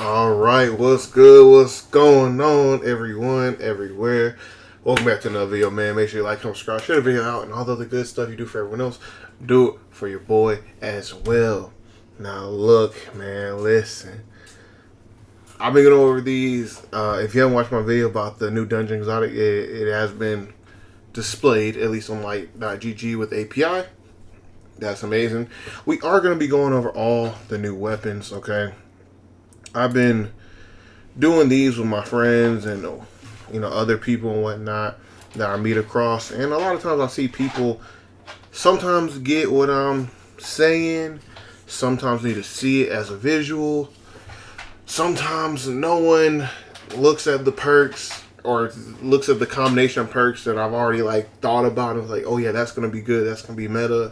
All right, what's good? What's going on, everyone, everywhere? Welcome back to another video, man. Make sure you like, comment, subscribe, share the video out, and all the other good stuff you do for everyone else. Do it for your boy as well. Now, look, man, listen. I've been going over these. If you haven't watched my video about the new Dungeon Exotic, it has been displayed, at least on light.gg with API. That's amazing. We are going to be going over all the new weapons, okay? I've been doing these with my friends and other people and whatnot that I meet across, and a lot of times I see people sometimes get what I'm saying, sometimes need to see it as a visual, sometimes no one looks at the perks or looks at the combination of perks that I've already thought about and was like, oh yeah, that's gonna be good, that's gonna be meta,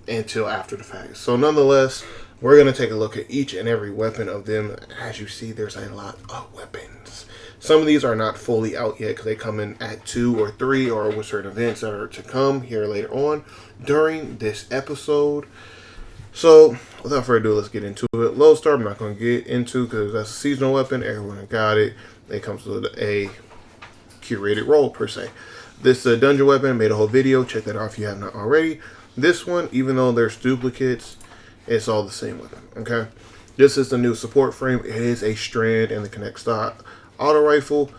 until after the fact. So nonetheless, we're going to take a look at each and every weapon of them. As you see, there's a lot of weapons. Some of these are not fully out yet because they come in at 2 or 3 or with certain events that are to come here later on during this episode. So, without further ado, let's get into it. Lodestar, I'm not going to get into because that's a seasonal weapon. Everyone got it. It comes with a curated role, per se. This dungeon weapon, made a whole video. Check that out if you have not already. This one, even though there's duplicates, it's all the same weapon, okay? This is the new support frame. It is a strand and the connect stock auto rifle,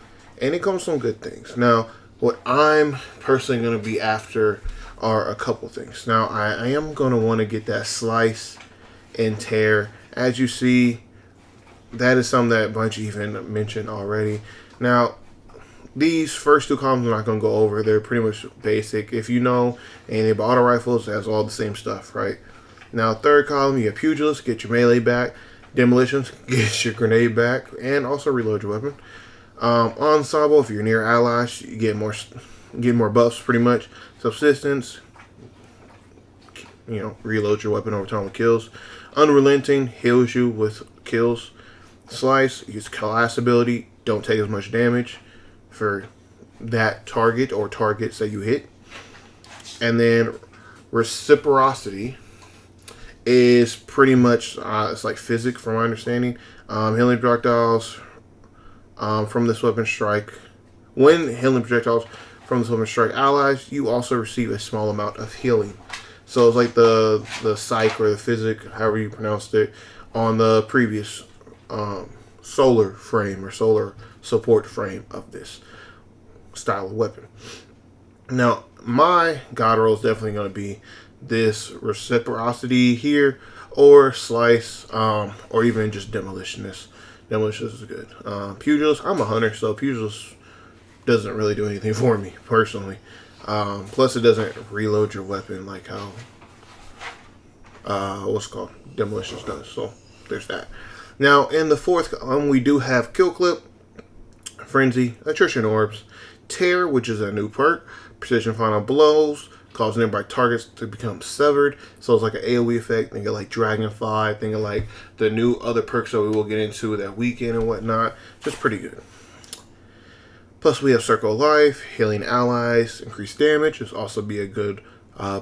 and it comes from good things. Now, what I'm personally going to be after are a couple things. Now, I am going to want to get that slice and tear. As you see, that is something that Bunch even mentioned already. Now, these first two columns I'm not going to go over. They're pretty much basic. If you know anything about auto rifles, that's all the same stuff, right? Now, third column, you have Pugilist, get your melee back. Demolitions, get your grenade back. And also reload your weapon. Ensemble, if you're near allies, you get more buffs, pretty much. Subsistence, reload your weapon over time with kills. Unrelenting, heals you with kills. Slice, use class ability, don't take as much damage for that target or targets that you hit. And then reciprocity is pretty much it's like physics from my understanding. Healing projectiles from this weapon strike. When healing projectiles from this weapon strike allies, you also receive a small amount of healing. So it's like the psych or the physic, however you pronounced it, on the previous solar frame or solar support frame of this style of weapon. Now, my god roll is definitely going to be this reciprocity here, or slice, or even just demolitionist. Demolitionist is good. Pugilist, I'm a hunter, so Pugilist doesn't really do anything for me personally. Plus, it doesn't reload your weapon like how demolitionist does. So there's that. Now, in the fourth column, we do have Kill Clip, Frenzy, Attrition Orbs, Tear, which is a new perk, Precision Final Blows, cause nearby targets to become severed. So it's like an AoE effect. Think of like Dragonfly, think of like the new other perks that we will get into that weekend and whatnot. Just pretty good. Plus we have Circle of Life, Healing Allies, Increased Damage. This also be a good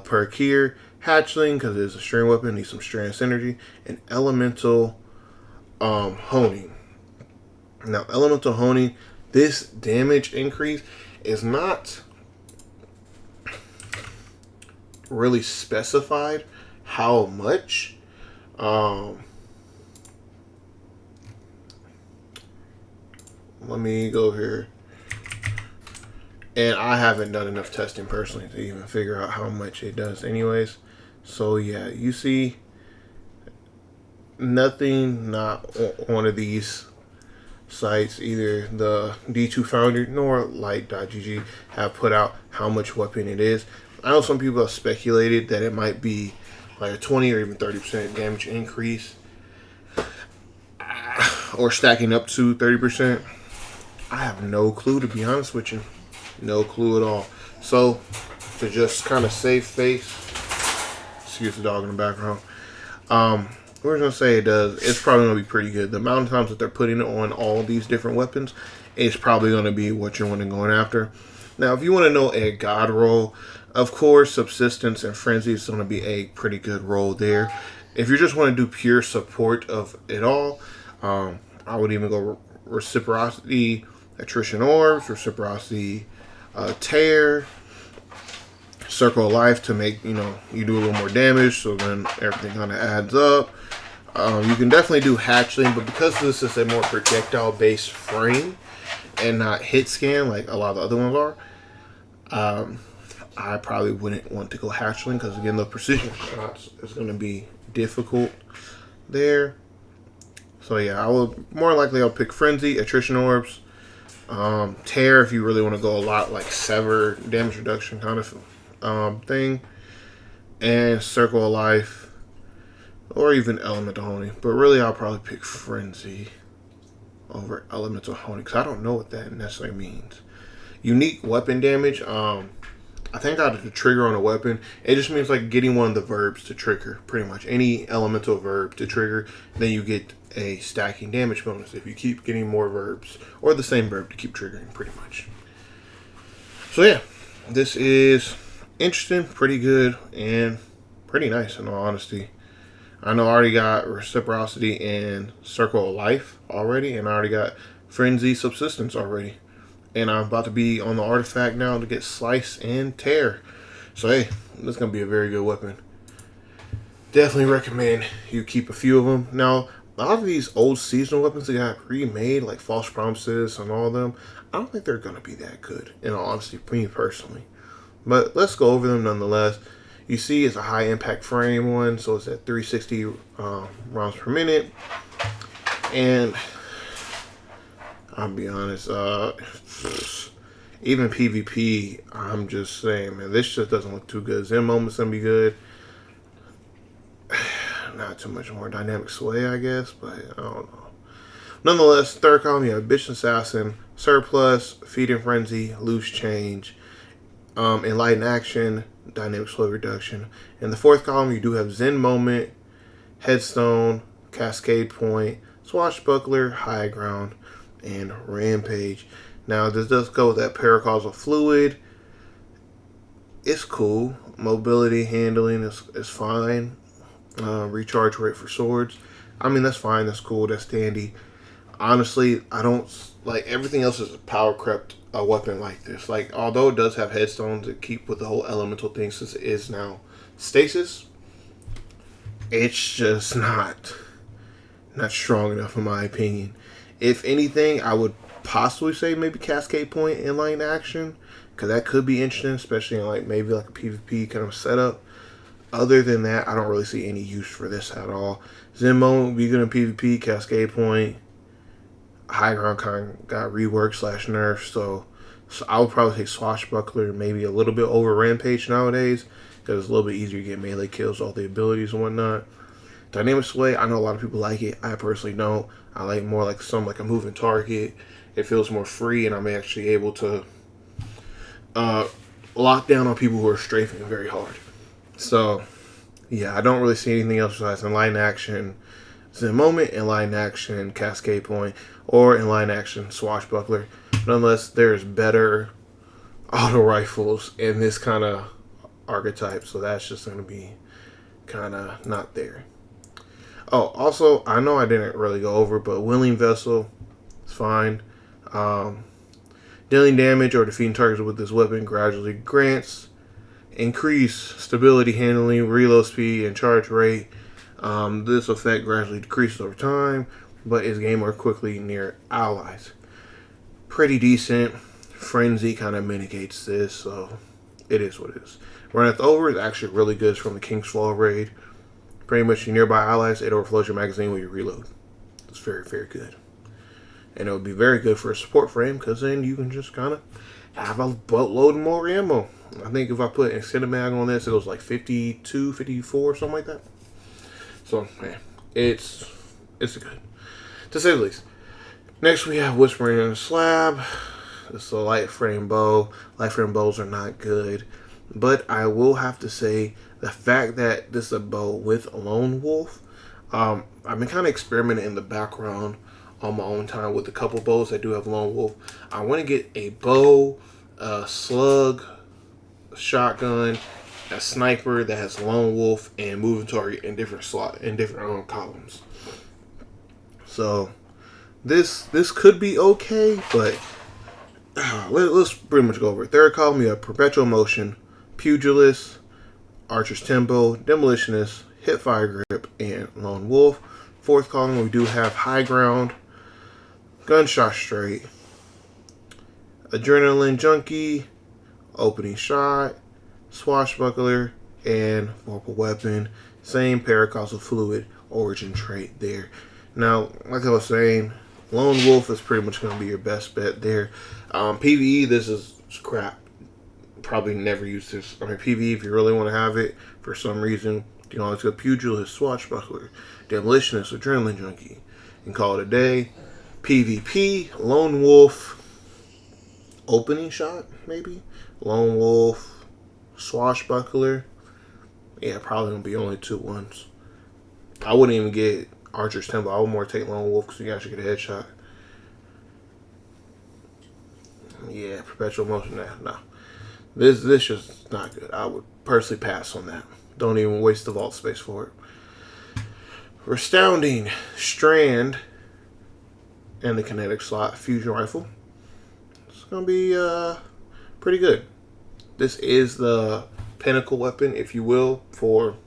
perk here. Hatchling, because it is a strand weapon, needs some strand synergy. And Elemental Honing. Now, Elemental Honing, this damage increase is not really specified how much. Let me go here. And I haven't done enough testing personally to even figure out how much it does anyways. So yeah, you see nothing, not one of these sites, either the D2 Foundry nor Light.gg, have put out how much weapon it is. I know some people have speculated that it might be like a 20 or even 30% damage increase, or stacking up to 30%. I have no clue, to be honest with you. No clue at all. So, to just kind of save face, excuse the dog in the background, we're going to say it does. It's probably going to be pretty good. The amount of times that they're putting it on all these different weapons is probably going to be what you're wanting going after. Now, if you want to know a god roll, of course, Subsistence and Frenzy is going to be a pretty good roll there. If you just want to do pure support of it all, I would even go reciprocity, attrition orbs, reciprocity, tear, circle of life to make, you do a little more damage, so then everything kind of adds up. You can definitely do hatchling, but because this is a more projectile based frame and not hit scan like a lot of the other ones are, I probably wouldn't want to go hatchling because, again, the precision shots is going to be difficult there. So yeah, I'll pick Frenzy, Attrition Orbs, Tear if you really want to go a lot like Sever, damage reduction kind of thing, and Circle of Life, or even Elemental Honing. But really, I'll probably pick Frenzy over Elemental Honing because I don't know what that necessarily means. Unique weapon damage, I think out of the trigger on a weapon, it just means like getting one of the verbs to trigger, pretty much. Any elemental verb to trigger, then you get a stacking damage bonus if you keep getting more verbs, or the same verb to keep triggering, pretty much. So yeah, this is interesting, pretty good, and pretty nice in all honesty. I know I already got Reciprocity and Circle of Life already, and I already got Frenzy Subsistence already. And I'm about to be on the artifact now to get Slice and Tear. So hey, this is going to be a very good weapon. Definitely recommend you keep a few of them. Now, a lot of these old seasonal weapons that got remade, like False Promises and all of them, I don't think they're going to be that good, in all honesty, for me personally. But let's go over them nonetheless. You see it's a high impact frame one, so it's at 360 rounds per minute. And I'll be honest, even PvP, I'm just saying, man, this just doesn't look too good. Zen Moment's gonna be good. Not too much more dynamic sway, I guess, but I don't know. Nonetheless, third column, you have Bitch Assassin, Surplus, Feeding Frenzy, Loose Change, Enlightened Action, Dynamic Sway Reduction. In the fourth column, you do have Zen Moment, Headstone, Cascade Point, Swashbuckler, High Ground, and Rampage. Now, this does go with that Paracausal Fluid. It's cool. Mobility, handling is fine. Recharge rate for swords, I mean, that's fine. That's cool. That's dandy. Honestly, I don't like everything else is a power crept a weapon like this. Like, although it does have headstone to keep with the whole elemental thing, since it is now stasis, it's just not strong enough in my opinion. If anything, I would possibly say maybe Cascade Point in line action, because that could be interesting, especially in like maybe like a PvP kind of setup. Other than that, I don't really see any use for this at all. Zen Moment would be good in PvP. Cascade Point, High Ground kind of got reworked / nerfed, so I would probably take Swashbuckler maybe a little bit over Rampage nowadays, because it's a little bit easier to get melee kills, all the abilities and whatnot. Dynamic Sway, I know a lot of people like it. I personally don't. I like more like something like a moving target. It feels more free, and I'm actually able to lock down on people who are strafing very hard. So, yeah, I don't really see anything else besides Enlightened Action, Zen Moment, Enlightened Action, Cascade Point, or Enlightened Action, Swashbuckler. Nonetheless, there's better auto rifles in this kind of archetype, so that's just going to be kind of not there. Oh, also, I know I didn't really go over, but Willing Vessel is fine. Dealing damage or defeating targets with this weapon gradually grants increase stability, handling, reload speed, and charge rate. This effect gradually decreases over time, but is gained more quickly near allies. Pretty decent. Frenzy kind of mitigates this, so it is what it is. Runneth Over is actually really good. It's from the King's Fall raid. Pretty much your nearby allies, it overflows your magazine when you reload. It's very, very good. And it would be very good for a support frame, because then you can just kind of have a boatload more ammo. I think if I put extended mag on this, it was like 52, 54, something like that. So, man, it's good, to say the least. Next, we have Whispering in the Slab. It's a light frame bow. Light frame bows are not good. But I will have to say, the fact that this is a bow with a Lone Wolf, I've been kind of experimenting in the background on my own time with a couple bows that do have Lone Wolf. I want to get a bow, a slug, a shotgun, a sniper that has Lone Wolf and moving target in different columns. So This could be okay, but let's pretty much go over it. Third column, we have Perpetual Motion, Pugilist, Archer's Tempo, Demolitionist, Hipfire Grip, and Lone Wolf. Fourth column, we do have High Ground, Gunshot Straight, Adrenaline Junkie, Opening Shot, Swashbuckler, and Vorpal Weapon. Same Paracausal Fluid origin trait there. Now, like I was saying, Lone Wolf is pretty much going to be your best bet there. PVE, this is crap. Probably never use this. I mean, PVE, if you really want to have it, for some reason, you can always go Pugilist, Swashbuckler, Demolitionist, Adrenaline Junkie, and call it a day. PvP, Lone Wolf, Opening Shot, maybe? Lone Wolf, Swashbuckler. Yeah, probably going to be only 2 ones. I wouldn't even get Archer's Temple. I would more take Lone Wolf because you actually get a headshot. Yeah, Perpetual Motion, no. This just not good. I would personally pass on that. Don't even waste the vault space for it. Restounding Strand and the kinetic slot fusion rifle. It's going to be pretty good. This is the pinnacle weapon, if you will, for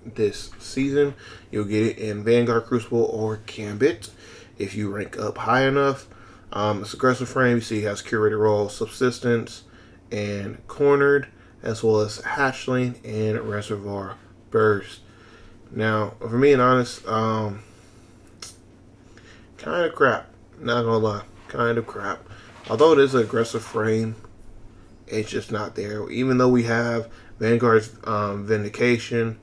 this season. You'll get it in Vanguard, Crucible, or Gambit if you rank up high enough. It's aggressive frame. You see it has curated roll, subsistence, and cornered, as well as hatchling and reservoir burst. Now, for me and honest, kind of crap. Not gonna lie, kind of crap. Although it is an aggressive frame, it's just not there. Even though we have Vanguard's Vindication,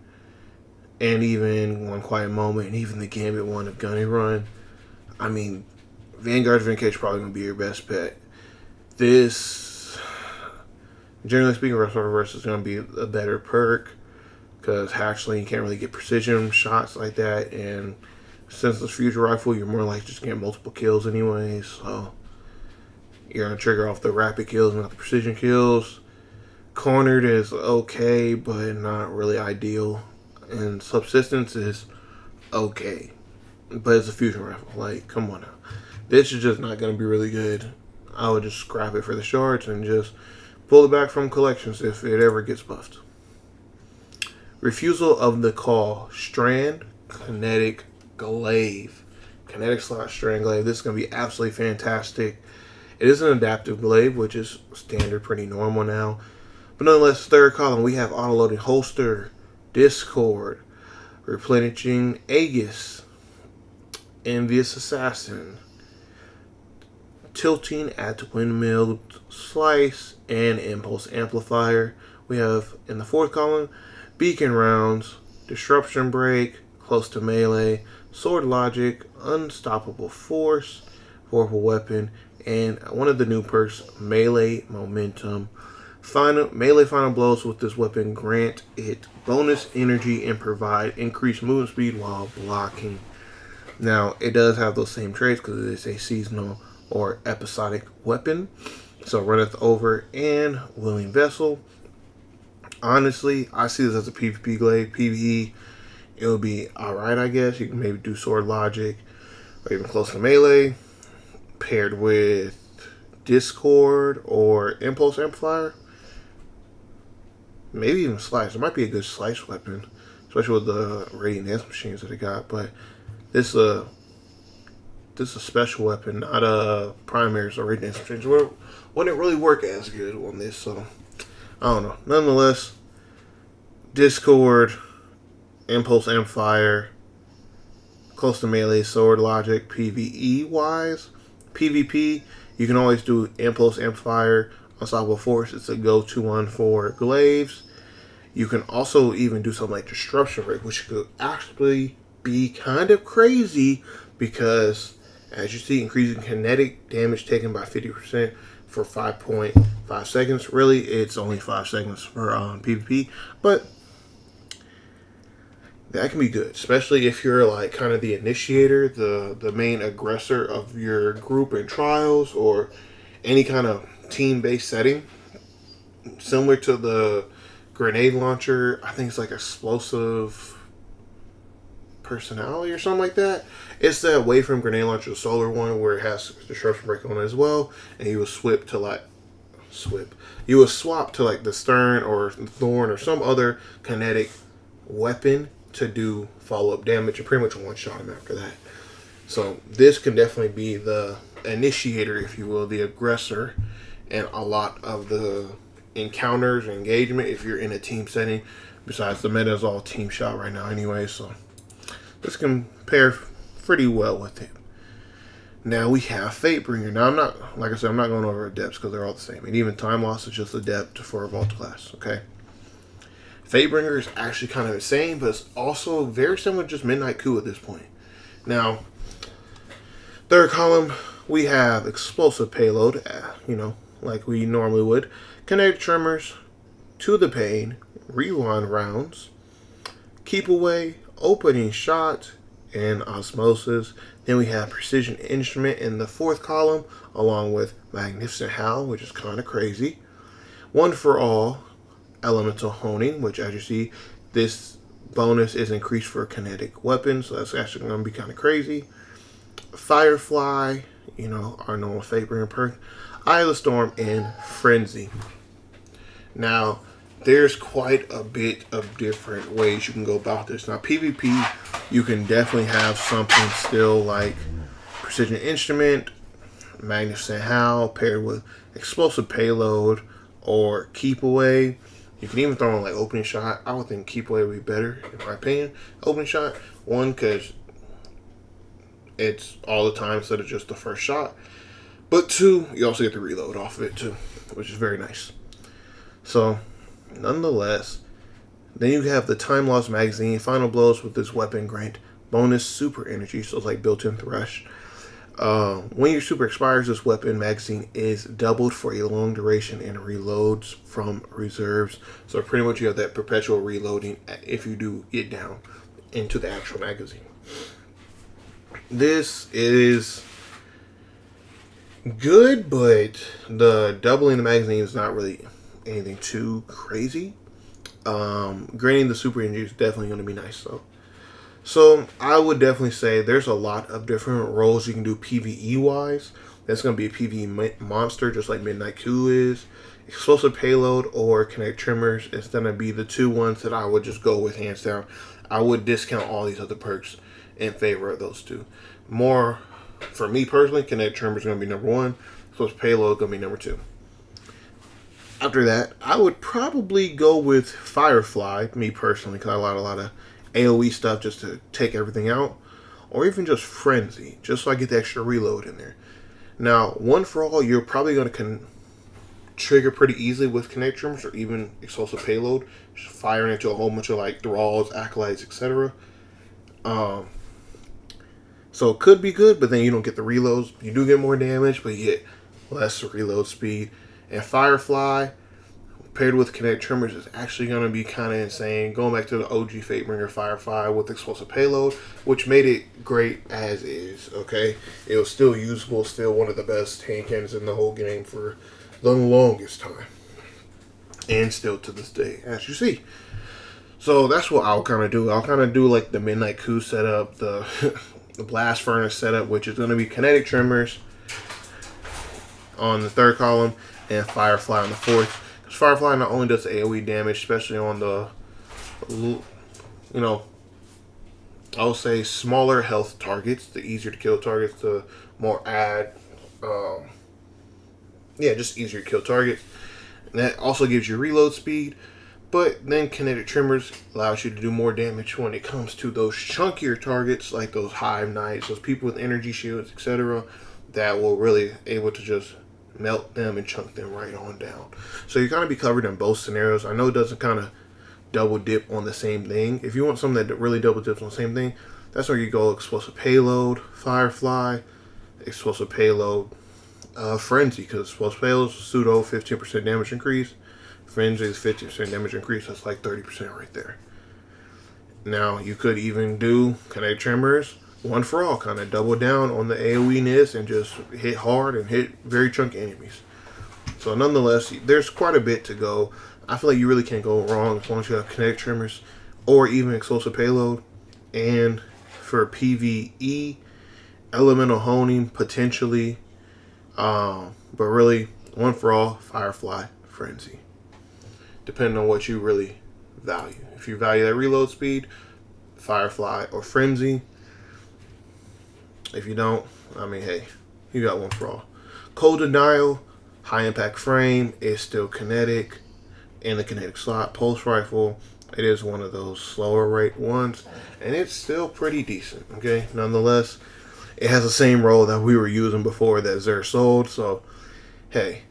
and even One Quiet Moment, and even the Gambit one of Gunny Run, I mean, Vanguard's Vindication is probably going to be your best bet. This, generally speaking, Reservoir Burst is going to be a better perk, because hatchling, you can't really get precision shots like that, and since it's future rifle, you're more likely just to get multiple kills anyways, so you're going to trigger off the rapid kills, not the precision kills. Cornered is okay, but not really ideal. And subsistence is okay, but it's a fusion rifle. Like, come on now. This is just not going to be really good. I would just scrap it for the shorts and just pull it back from collections if it ever gets buffed. Refusal of the Call. Strand, Kinetic Glaive. Kinetic slot Strand Glaive. This is going to be absolutely fantastic. It is an adaptive glaive, which is standard, pretty normal now. But nonetheless, third column, we have auto-loading holster, Discord, replenishing Aegis, Envious Assassin, tilting at windmill slice, and impulse amplifier. We have in the fourth column, beacon rounds, disruption break, close to melee, sword logic, unstoppable force, vorpal weapon, and one of the new perks, melee momentum. Melee final blows with this weapon grant it bonus energy and provide increased movement speed while blocking. Now, it does have those same traits because it is a seasonal or episodic weapon. So, runneth over and willing vessel. Honestly, I see this as a PvP glaive. PvE, it'll be alright, I guess. You can maybe do sword logic or even close to melee paired with Discord or impulse amplifier. Maybe even slice. It might be a good slice weapon, especially with the radiant dance machines that it got. But this is a special weapon, not a primary or radiant dance machines. Wouldn't really work as good on this. So I don't know. Nonetheless, Discord, impulse amplifier, close to melee, sword logic, PvE wise. PvP, you can always do impulse amplifier. Unstoppable force, it's a go-to one for glaives. You can also even do something like disruption break, which could actually be kind of crazy because, as you see, increasing kinetic damage taken by 50% for 5.5 seconds. Really, it's only 5 seconds for PvP, but that can be good, especially if you're like kind of the initiator, the main aggressor of your group in trials or any kind of team-based setting, similar to the grenade launcher. I think it's like explosive personality or something like that. It's that Away from Grenade Launcher, the solar one, where it has Disruption Break on it as well, and you will you will swap to like the Stern or Thorn or some other kinetic weapon to do follow-up damage, and pretty much one-shot him after that. So this can definitely be the initiator, if you will, the aggressor, and a lot of the encounters and engagement if you're in a team setting. Besides, the meta is all team shot right now anyway, so this can pair pretty well with it. Now we have Fatebringer. Now I'm not, like I said, I'm not going over adepts because they're all the same. And even Time Loss is just adept for a vault class, okay? Fatebringer is actually kind of insane, but it's also very similar to just Midnight Coup at this point. Now, third column, we have Explosive Payload, like we normally would. Kinetic Tremors, To the Pain, Rewind Rounds, Keep Away, Opening Shot, and Osmosis. Then we have Precision Instrument in the fourth column, along with Magnificent Howl, which is kind of crazy. One for All, Elemental Honing, which as you see, this bonus is increased for kinetic weapons, so that's actually going to be kind of crazy. Firefly, our normal Fatebringer perk. Eye of the Storm, and Frenzy. Now, there's quite a bit of different ways you can go about this. Now, PvP, you can definitely have something still like Precision Instrument, Magnificent Howl, paired with Explosive Payload, or Keep Away. You can even throw in like Opening Shot. I would think Keep Away would be better, in my opinion. Opening Shot, one, because it's all the time instead of just the first shot. But two, you also get the reload off of it too, which is very nice. So, nonetheless, then you have the Time Loss Magazine. Final blows with this weapon grant bonus super energy, so it's like built-in thresh. When your super expires, this weapon magazine is doubled for a long duration and reloads from reserves. So pretty much you have that perpetual reloading if you do get down into the actual magazine. This is good, but the doubling the magazine is not really anything too crazy. Granting the super energy is definitely going to be nice though. So I would definitely say there's a lot of different roles you can do PvE wise. That's going to be a PvE monster, just like Midnight Coup is. Explosive Payload or Kinetic Tremors is going to be the two ones that I would just go with hands down. I would discount all these other perks in favor of those two. More, for me personally, Kinetic Tremors is going to be number one. Explosive Payload is going to be number two. After that, I would probably go with Firefly, me personally, because I like a lot of AoE stuff just to take everything out. Or even just Frenzy, just so I get the extra reload in there. Now, One for All, you're probably going to trigger pretty easily with Kinetic Tremors or even Explosive Payload. Just firing into a whole bunch of like Thralls, Acolytes, etc. So it could be good, but then you don't get the reloads. You do get more damage, but you get less reload speed. And Firefly, paired with Kinetic Tremors, is actually going to be kind of insane. Going back to the OG Fatebringer Firefly with Explosive Payload, which made it great as is, okay? It was still usable, still one of the best hand cannons in the whole game for the longest time. And still to this day, as you see. So that's what I'll kind of do. I'll kind of do like the Midnight Coup setup, the Blast Furnace setup, which is going to be Kinetic Tremors on the third column and Firefly on the fourth. Because Firefly not only does AoE damage, especially on the, I would say smaller health targets, the easier to kill targets, the more just easier to kill targets. And that also gives you reload speed. But then Kinetic Tremors allows you to do more damage when it comes to those chunkier targets, like those Hive Knights, those people with energy shields, etc. That will really able to just melt them and chunk them right on down. So you're going to be covered in both scenarios. I know it doesn't kind of double dip on the same thing. If you want something that really double dips on the same thing, that's where you go Explosive Payload, Firefly, Explosive Payload, Frenzy, because Explosive Payload is pseudo 15% damage increase. Frenzy is 50% damage increase. That's like 30% right there. Now you could even do Kinetic Tremors, One for All, kind of double down on the AoE-ness and just hit hard and hit very chunky enemies. So nonetheless, there's quite a bit to go. I feel like you really can't go wrong as long as you have Kinetic Tremors or even Explosive Payload and for PVE, elemental honing potentially, but really one for all, Firefly, Frenzy. Depending on what you really value. If you value that reload speed, Firefly or Frenzy. If you don't, I mean, hey, you got one for all. Cold Denial, high impact frame, is still kinetic in the kinetic slot. Pulse Rifle, it is one of those slower rate ones, and it's still pretty decent, okay? Nonetheless, it has the same role that we were using before that Zer sold, so, hey.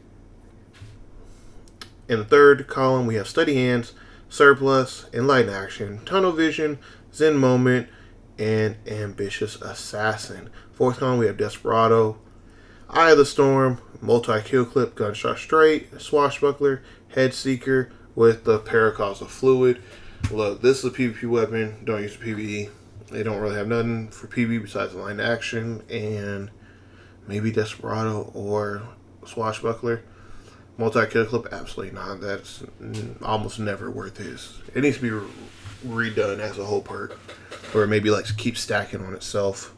In the third column, we have Steady Hands, Surplus, Enlightened Action, Tunnel Vision, Zen Moment, and Ambitious Assassin. Fourth column, we have Desperado, Eye of the Storm, Multi-Kill Clip, Gunshot Straight, Swashbuckler, Head Seeker with the Paracausal Fluid. Look, this is a PvP weapon. Don't use PvE. They don't really have nothing for PvE besides line action and maybe Desperado or Swashbuckler. Multi-Kill Clip, absolutely not. That's almost never worth his. It needs to be redone as a whole perk, or maybe like keep stacking on itself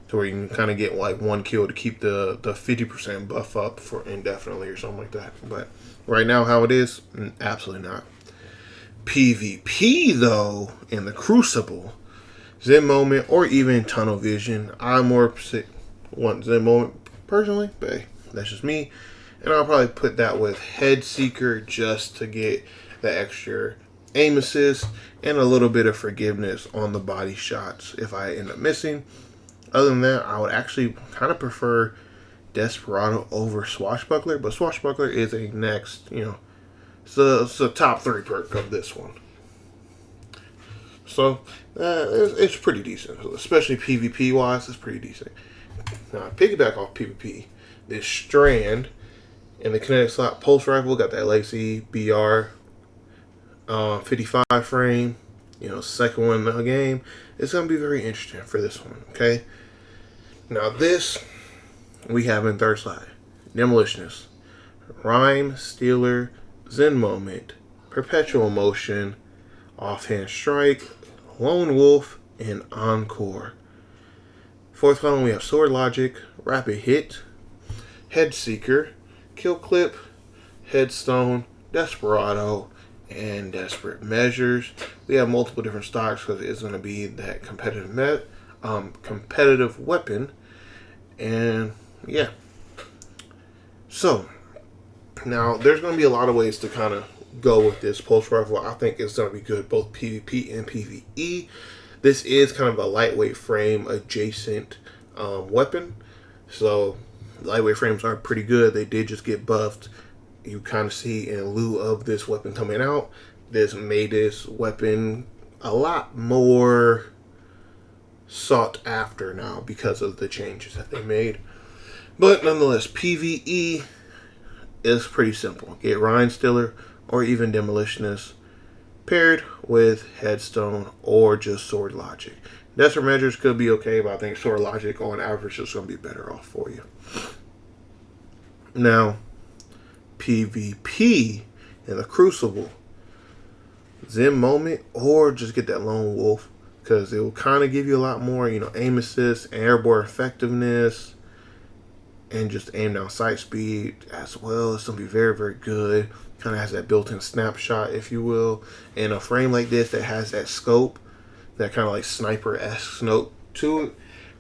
to where you can kind of get like one kill to keep the 50% buff up for indefinitely or something like that. But right now, how it is, absolutely not. PvP though, in the Crucible, Zen Moment or even Tunnel Vision, I more want Zen Moment personally, but hey, that's just me. And I'll probably put that with Head Seeker just to get the extra aim assist and a little bit of forgiveness on the body shots if I end up missing. Other than that, I would actually kind of prefer Desperado over Swashbuckler, but Swashbuckler is a next, it's a top 3 perk of this one. So, it's pretty decent, especially PvP wise, it's pretty decent. Now, piggyback off PvP, this Strand in the kinetic slot Pulse Rifle got that Legacy BR 55 frame, second one in the game. It's going to be very interesting for this one, okay? Now this, we have in third slide. Demolitionist, Rhyme, Stealer, Zen Moment, Perpetual Motion, Offhand Strike, Lone Wolf, and Encore. Fourth column, we have Sword Logic, Rapid Hit, Head Seeker, Kill Clip, Headstone, Desperado, and Desperate Measures. We have multiple different stocks because it's going to be that competitive weapon. And yeah. So, now there's going to be a lot of ways to kind of go with this Pulse Rifle. I think it's going to be good both PvP and PvE. This is kind of a lightweight frame adjacent weapon. So, lightweight frames are pretty good. They did just get buffed. You kind of see in lieu of this weapon coming out, this made this weapon a lot more sought after now because of the changes that they made. But nonetheless, PvE is pretty simple. Get Ryan Stiller or even Demolitionist paired with Headstone or just Sword Logic. Desperate Measures could be okay, but I think Sword Logic on average is going to be better off for you. Now, PvP in the Crucible, Zen Moment or just get that Lone Wolf, because it will kind of give you a lot more, aim assist, airborne effectiveness, and just aim down sight speed as well. It's going to be very, very good. Kind of has that built-in snapshot, if you will. And a frame like this that has that scope, that kind of like sniper-esque scope to it,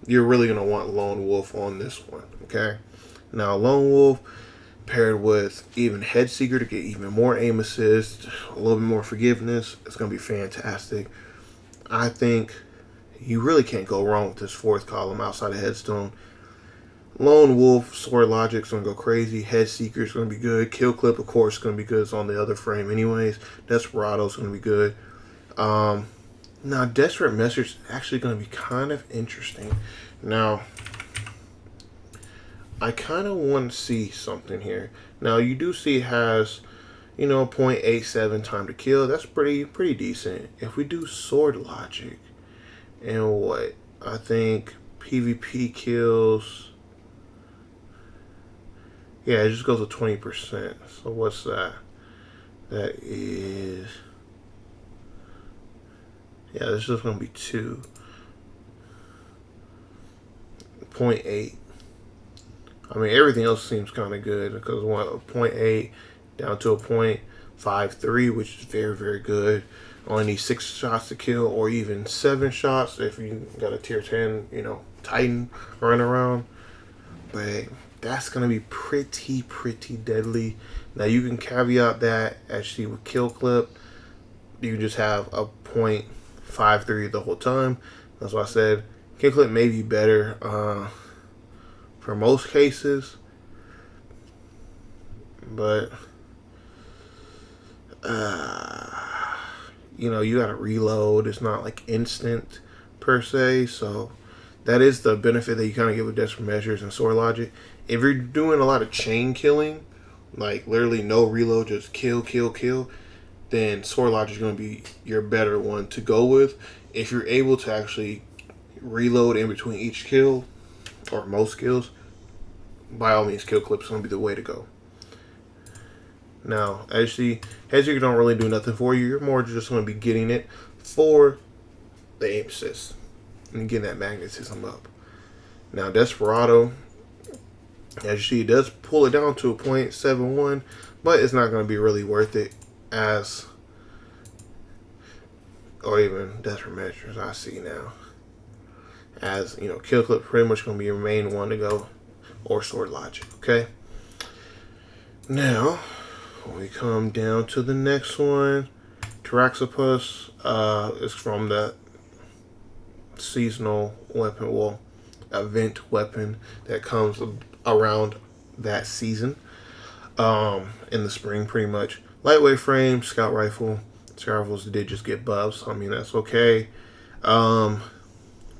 you're really going to want Lone Wolf on this one, okay? Now, Lone Wolf paired with even Head Seeker to get even more aim assist, a little bit more forgiveness, it's going to be fantastic. I think you really can't go wrong with this fourth column outside of Headstone. Lone Wolf, Sword Logic's going to go crazy. Head Seeker's going to be good. Kill Clip, of course, is going to be good. It's on the other frame anyways. Desperado's going to be good. Now, Desperate Measures is actually going to be kind of interesting. Now, I kind of want to see something here. Now, you do see it has, 0.87 time to kill. That's pretty decent. If we do Sword Logic, and what? I think PvP kills, yeah, it just goes to 20%. So what's that? That is, yeah, this is going to be 2. 0.8. I mean, everything else seems kind of good because 0.8 down to a 0.53, which is very, very good. Only need 6 shots to kill, or even 7 shots if you got a tier 10, Titan running around. But that's going to be pretty deadly. Now, you can caveat that actually with kill clip. You can just have a 0.53 the whole time. That's why I said kill clip may be better for most cases. But, you got to reload. It's not like instant per se. So that is the benefit that you kind of get with Desperate Measures and Sword Logic. If you're doing a lot of chain killing, like literally no reload, just kill, then Sword Logic is going to be your better one to go with. If you're able to actually reload in between each kill, or most kills, by all means, kill clip is going to be the way to go. Now, actually, Heresy don't really do nothing for you. You're more just going to be getting it for the aim assist and getting that magnetism up. Now, Desperado, as you see, it does pull it down to a 0.71, but it's not going to be really worth it as, or even Desperate Measures, I see now. As, kill clip pretty much going to be your main one to go, or Sword Logic, okay? Now, when we come down to the next one, Taraxipus is from the seasonal weapon, well, event weapon that comes around that season, in the spring pretty much. Lightweight frame, scout rifle. Scout rifles did just get buffs, I mean that's okay.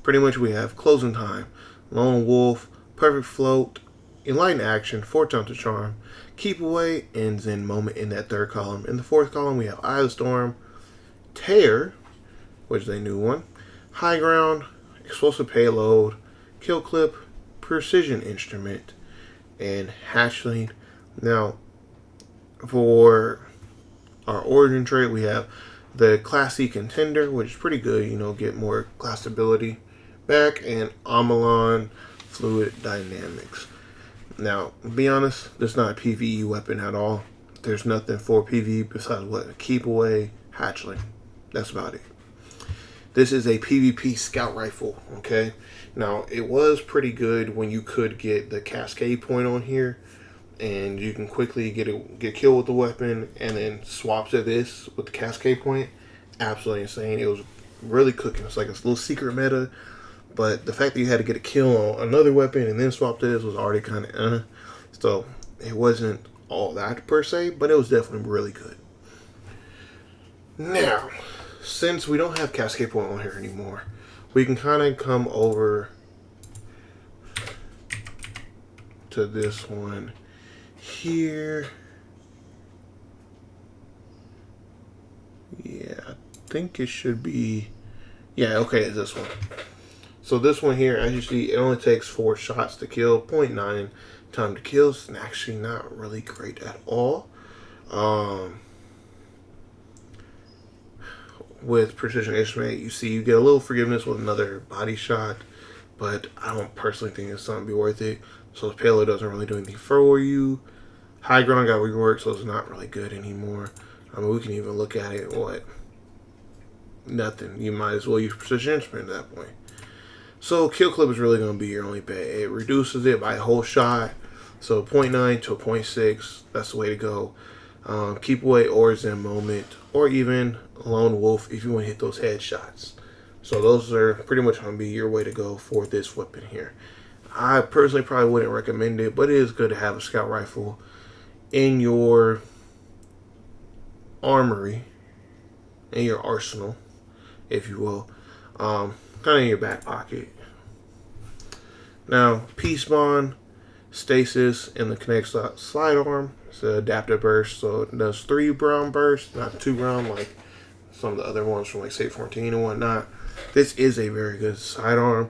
Pretty much we have Closing Time, Lone Wolf, Perfect Float, Enlightened Action, 4 times to Charm, Keep Away, and Zen Moment in that third column. In the fourth column we have Eye of the Storm, Tear, which is a new one, High Ground, Explosive Payload, Kill Clip, Precision Instrument, and Hatchling. Now, for our origin trait, we have the Class C Contender, which is pretty good, get more class stability back, and Amalon Fluid Dynamics. Now, to be honest, this is not a PvE weapon at all. There's nothing for PvE besides what? Keep Away, Hatchling. That's about it. This is a PvP scout rifle, okay? Now, it was pretty good when you could get the Cascade point on here, and you can quickly get killed with the weapon, and then swap to this with the Cascade point. Absolutely insane. It was really cooking. It's like a little secret meta, but the fact that you had to get a kill on another weapon and then swap to this was already kind of so it wasn't all that per se, but it was definitely really good. Now, since we don't have Cascade point on here anymore, we can kind of come over to this one here. Yeah, I think it should be, yeah, okay, it's this one. So this one here, as you see, it only takes 4 shots to kill, 0.9 time to kill. It's actually not really great at all. With Precision Instrument, you see you get a little forgiveness with another body shot, but I don't personally think it's something to be worth it. So the payload doesn't really do anything for you. High Ground got reworked, so it's not really good anymore. I mean, we can even look at it, what? Nothing. You might as well use Precision Instrument at that point. So Kill Clip is really going to be your only bet. It reduces it by a whole shot. So 0.9 to a 0.6, that's the way to go. Keep Away or Zen Moment, or even Lone Wolf if you want to hit those headshots. So those are pretty much going to be your way to go for this weapon here. I personally probably wouldn't recommend it, but it is good to have a scout rifle in your armory, in your arsenal, if you will. Kind of in your back pocket. Now, Peace Bond, Stasis, and the Connect Slide Arm. It's an adaptive burst, so it does 3 round bursts, not 2 round like some of the other ones from like State 14 and whatnot. This is a very good sidearm.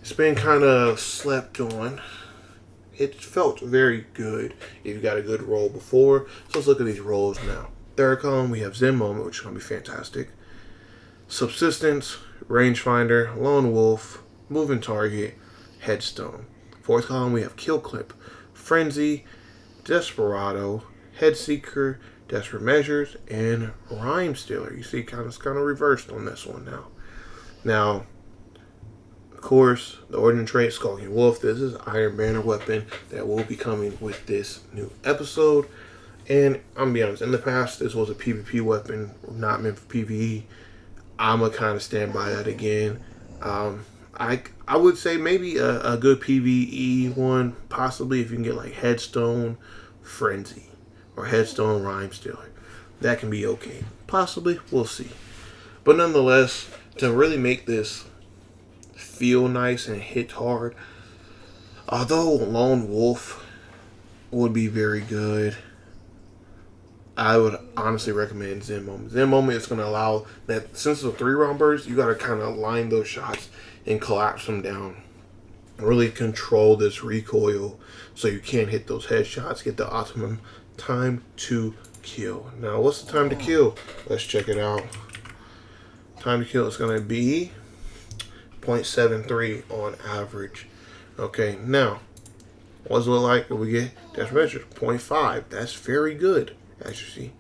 It's been kind of slept on. It felt very good if you got a good roll before. So let's look at these rolls now. Third column, we have Zen Moment, which is going to be fantastic. Subsistence, Rangefinder, Lone Wolf, Moving Target, Headstone. Fourth column, we have Kill Clip, Frenzy, Desperado, Head Seeker, Desperate Measures, and Rhyme Stealer. You see, it's kind of reversed on this one now. Now, of course, the Ordnance trait, Skulking Wolf. This is Iron Banner weapon that will be coming with this new episode. And I'm gonna be honest, in the past, this was a PvP weapon, not meant for PvE. I'm gonna kind of stand by that again. I would say maybe a good PvE one, possibly if you can get like Headstone Frenzy or Headstone Rhyme Stealer. That can be okay. Possibly, we'll see. But nonetheless, to really make this feel nice and hit hard, although Lone Wolf would be very good, I would honestly recommend Zen Moment. Zen Moment is going to allow that, since it's a 3-round burst, you got to kind of line those shots and collapse them down. Really control this recoil so you can hit those headshots, get the optimum time to kill. Now, what's the time to kill? Let's check it out. Time to kill is going to be 0.73 on average. Okay, now, what's it look like when we get Desperate Measures? 0.5. That's very good, as you see.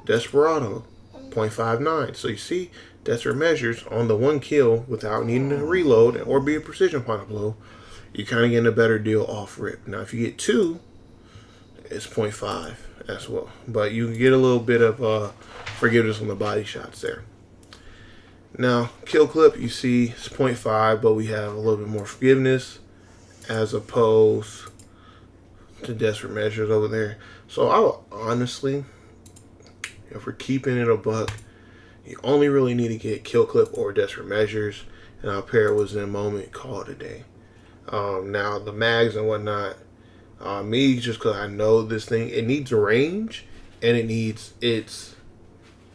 Desperado, 0.59. So you see, Desperate Measures on the 1 kill without needing to reload or be a precision point blow, you kind of getting a better deal off rip. Now, if you get 2, it's 0.5 as well. But you get a little bit of forgiveness on the body shots there. Now, Kill Clip, you see, it's 0.5, but we have a little bit more forgiveness as opposed to Desperate Measures over there. So I would honestly, if we're keeping it a buck, you only really need to get Kill Clip or Desperate Measures, and I'll pair it with Zen Moment, call it a day. Now, the mags and whatnot, me, just because I know this thing, it needs range, and it needs its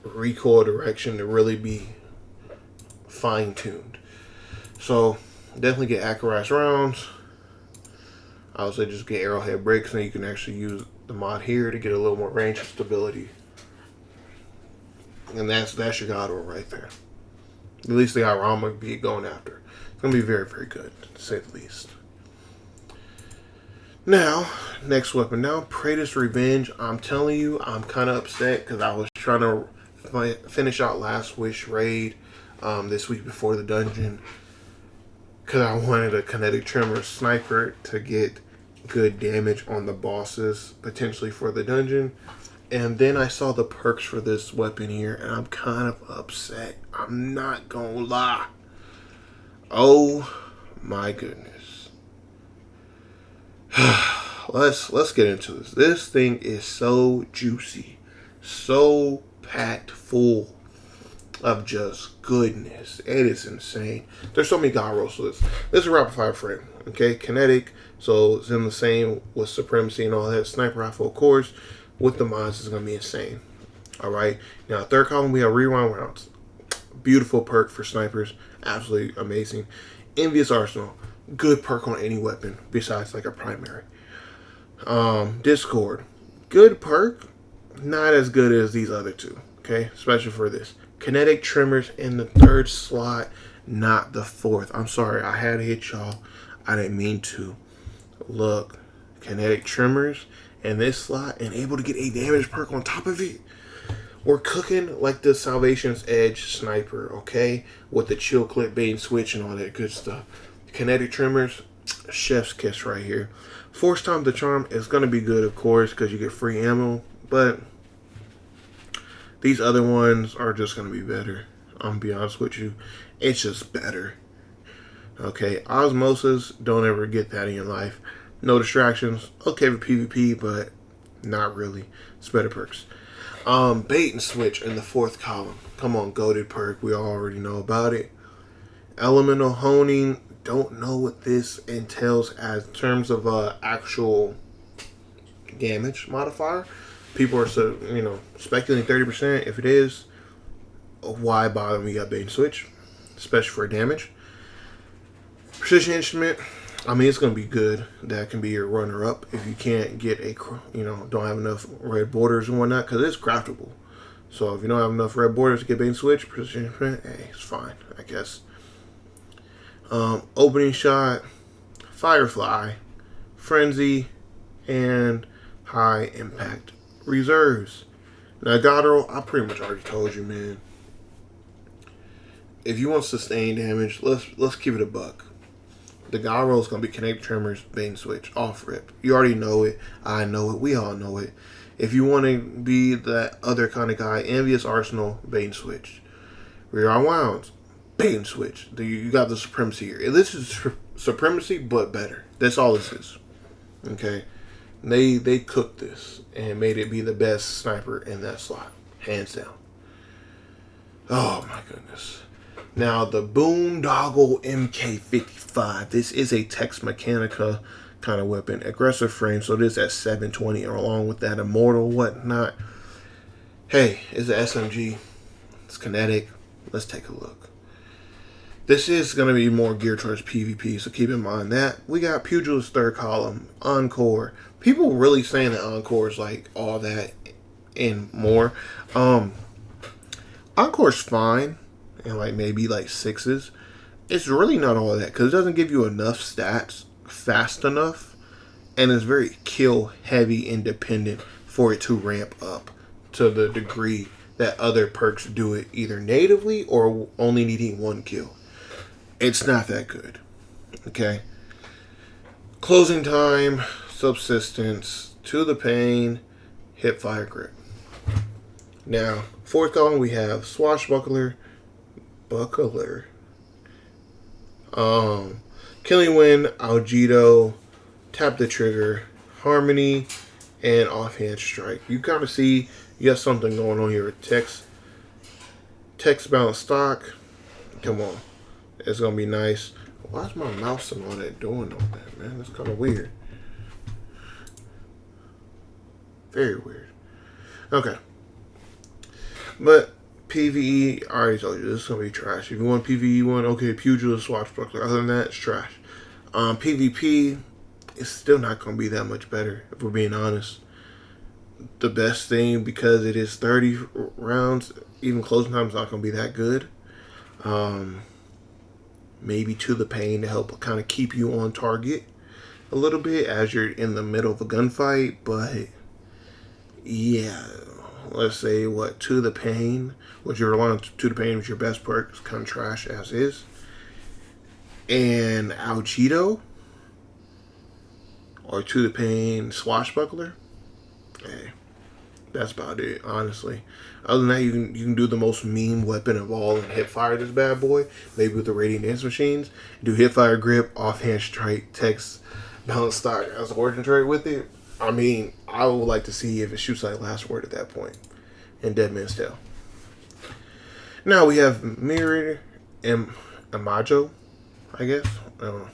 recoil direction to really be fine-tuned. So, definitely get Accurized rounds. I would say just get arrowhead bricks, and you can actually use the mod here to get a little more range and stability. And that's your God roll right there. At least the guy I'm going to be going after. It's going to be very, very good, to say the least. Now, next weapon. Now, Praetor's Revenge. I'm telling you, I'm kind of upset because I was trying to finish out Last Wish raid this week before the dungeon. Because I wanted a kinetic trimmer sniper to get good damage on the bosses, potentially for the dungeon. And then I saw the perks for this weapon here, and I'm kind of upset. I'm not gonna lie. Oh my goodness. Let's get into this. This thing is so juicy, so packed full of just goodness. It is insane. There's so many god rolls to this. This is a rapid fire frame. Okay, kinetic, so it's in the same with supremacy and all that. Sniper rifle, of course. With the mods, is going to be insane. Alright, now third column, we have rewind rounds. Beautiful perk for snipers. Absolutely amazing. Envious Arsenal. Good perk on any weapon besides like a primary. Discord. Good perk. Not as good as these other two. Okay, especially for this. Kinetic Trimmers in the 3rd slot, not the 4th. I'm sorry, I had to hit y'all. I didn't mean to. Look, Kinetic Trimmers in this slot and able to get a damage perk on top of it. We're cooking like the Salvation's Edge sniper, okay? With the chill clip, bait and switch and all that good stuff. Kinetic Trimmers, chef's kiss right here. Force Time the Charm is going to be good, of course, because you get free ammo. But these other ones are just going to be better. I'm going to be honest with you. It's just better. Okay, Osmosis, don't ever get that in your life. No distractions. Okay for PvP, but not really. It's better perks. Bait and switch in the 4th column. Come on, goated perk. We already know about it. Elemental honing. Don't know what this entails as terms of actual damage modifier. People are speculating 30%. If it is, why bother? We got bait and switch, especially for damage. Precision instrument. I mean, it's going to be good. That can be your runner-up if you can't get don't have enough red borders and whatnot, because it's craftable. So if you don't have enough red borders to get bait and switch, precision instrument, hey, it's fine, I guess. Opening shot, Firefly, Frenzy, and High Impact reserves. Now, Godro, I pretty much already told you, man. If you want sustained damage, let's keep it a buck. The Godro is going to be Kinetic Tremors, Bane Switch, off rip. You already know it. I know it. We all know it. If you want to be that other kind of guy, Envious Arsenal, Bane Switch. Rear Wounds, Bane Switch. You got the Supremacy here. This is Supremacy, but better. That's all this is. Okay? They cooked this and made it be the best sniper in that slot. Hands down. Oh my goodness. Now the Boondoggle MK55. This is a Tex Mechanica kind of weapon. Aggressive frame, so this at 720 along with that Immortal whatnot. Hey, it's an SMG. It's kinetic. Let's take a look. This is going to be more geared towards PvP, so keep in mind that. We got Pugilist third column, Encore. People really saying that Encore is like all that and more. Encore's fine, and like maybe like 6s. It's really not all that, because it doesn't give you enough stats fast enough, and it's very kill heavy and dependent for it to ramp up to the degree that other perks do it either natively or only needing 1 kill. It's not that good. Okay. Closing time, subsistence, to the pain, hip fire grip. Now, fourth column we have Swashbuckler, Killing Wind, Algido, Tap the Trigger, Harmony, and Offhand Strike. You kind of see you got something going on here with text bound stock. Come on. It's going to be nice. Why is my mouse and all that doing all that, man? That's kind of weird. Very weird. Okay. But PVE, I already told you, this is going to be trash. If you want PVE one, okay, Pugilist, Swashbuckler. Other than that, it's trash. PvP, it's still not going to be that much better, if we're being honest. The best thing, because it is 30 rounds, even closing time is not going to be that good. Maybe To the Pain to help kind of keep you on target a little bit as you're in the middle of a gunfight. But yeah, let's say what, To the Pain, what you're relying on To the Pain with your best perk is kind of trash as is. And Algido or To the Pain Swashbuckler, hey, that's about it, honestly. Other than that, you can do the most meme weapon of all and hip fire this bad boy. Maybe with the Radiant Dance Machines. Do hip fire grip, offhand strike, text, balance stock as an origin trait with it. I mean, I would like to see if it shoots like last word at that point. And Dead Man's Tale. Now we have Mirror and Amajo, I guess. I don't know.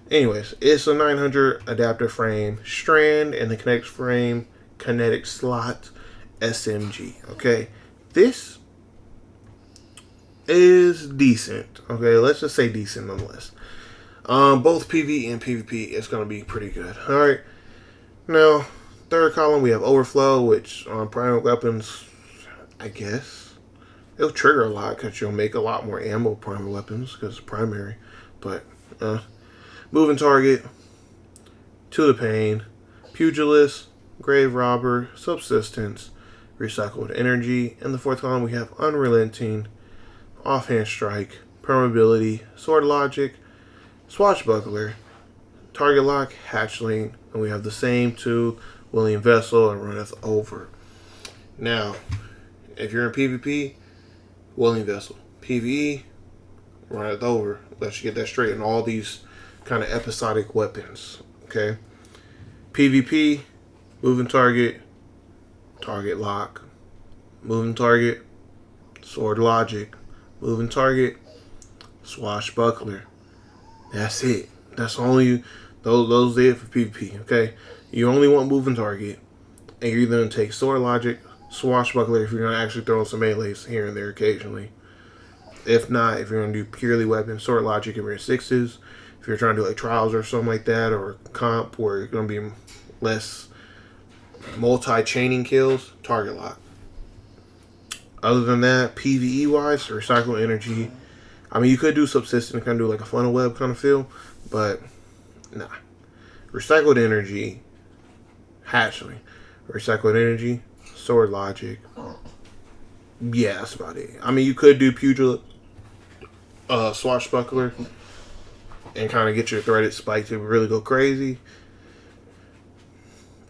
Anyways, it's a 900 adaptive frame, strand, and the kinetic slot SMG. Okay, this is decent. Okay, let's just say decent nonetheless. Both PvE and PvP is going to be pretty good. All right, now third column we have Overflow, which on primary weapons, I guess it'll trigger a lot because you'll make a lot more ammo primary weapons because it's primary. But moving target, To the Pain, Pugilist, Grave Robber, Subsistence, Recycled Energy. In the fourth column, we have Unrelenting, Offhand Strike, Permeability, Sword Logic, Swashbuckler, Target Lock, Hatchling, and we have the same two, Willing Vessel and Runneth Over. Now, if you're in PvP, Willing Vessel. PvE, Runneth Over. Let's get that straight in all these kind of episodic weapons. Okay? PvP, moving target, target lock, moving target, sword logic, moving target, swashbuckler. That's it. That's only those it for PvP. Okay, you only want moving target, and you're either gonna take sword logic, swashbuckler if you're gonna actually throw some melees here and there occasionally. If not, if you're gonna do purely weapon, sword logic if you're in 6s. If you're trying to do like trials or something like that, or comp where you're gonna be less multi-chaining kills, target lock. Other than that, PvE wise, recycle energy. I mean, you could do subsistence, kind of do like a funnel web kind of feel, but Nah. Recycled energy, hatchling. Recycled energy, sword logic. Yeah, that's about it. I mean, you could do pugilist, swashbuckler, and kind of get your threaded spike to really go crazy.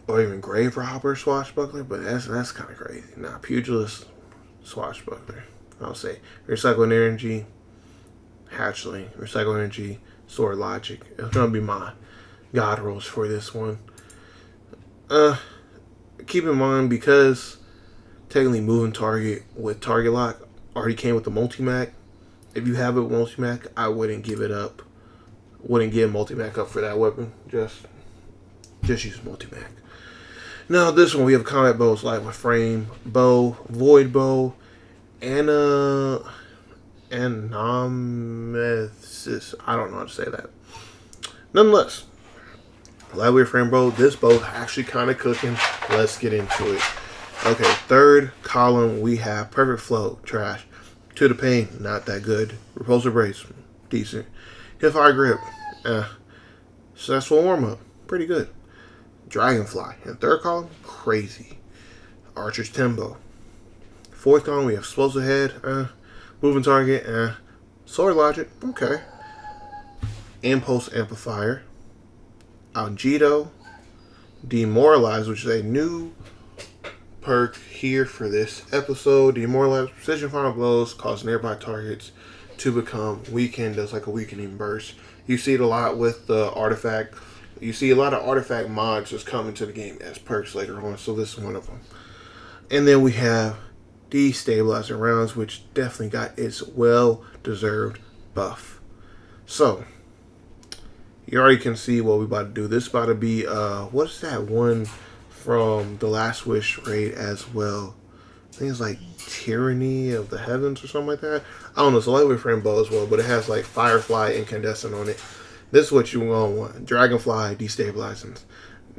Or even grave robber swashbuckler, but that's kind of crazy. Nah, pugilist, swashbuckler. I'll say recycled energy, hatchling, recycled energy, sword logic. It's gonna be my god rolls for this one. Keep in mind, because technically moving target with target lock already came with the multi-mac. If you have it with multi-mac, I wouldn't give it up. Wouldn't give multi-mac up for that weapon. Just use multi-mac. Now this one we have combat bows like with frame bow, void bow, and Nemesis. I don't know how to say that. Nonetheless, lightweight frame bow. This bow actually kind of cooking. Let's get into it. Okay, third column we have perfect flow, trash. To the pain, not that good. Repulsor brace, decent. Hipfire grip, successful warm up, pretty good. Dragonfly in third column, crazy. Archer's Tembo. Fourth column we have explosive head, moving target, sword logic, okay. Impulse amplifier. Algido, demoralize, which is a new perk here for this episode. Demoralize precision final blows cause nearby targets to become weakened. Does like a weakening burst. You see it a lot with the artifact. You see a lot of artifact mods just come into the game as perks later on, so this is one of them. And then we have destabilizing rounds, which definitely got its well-deserved buff. So you already can see what we're about to do. This is about to be what's that one from the Last Wish raid as well? I think it's like Tyranny of the Heavens or something like that. I don't know. It's a lightweight frame bow as well, but it has like Firefly incandescent on it. This is what you gonna want. Dragonfly destabilizing,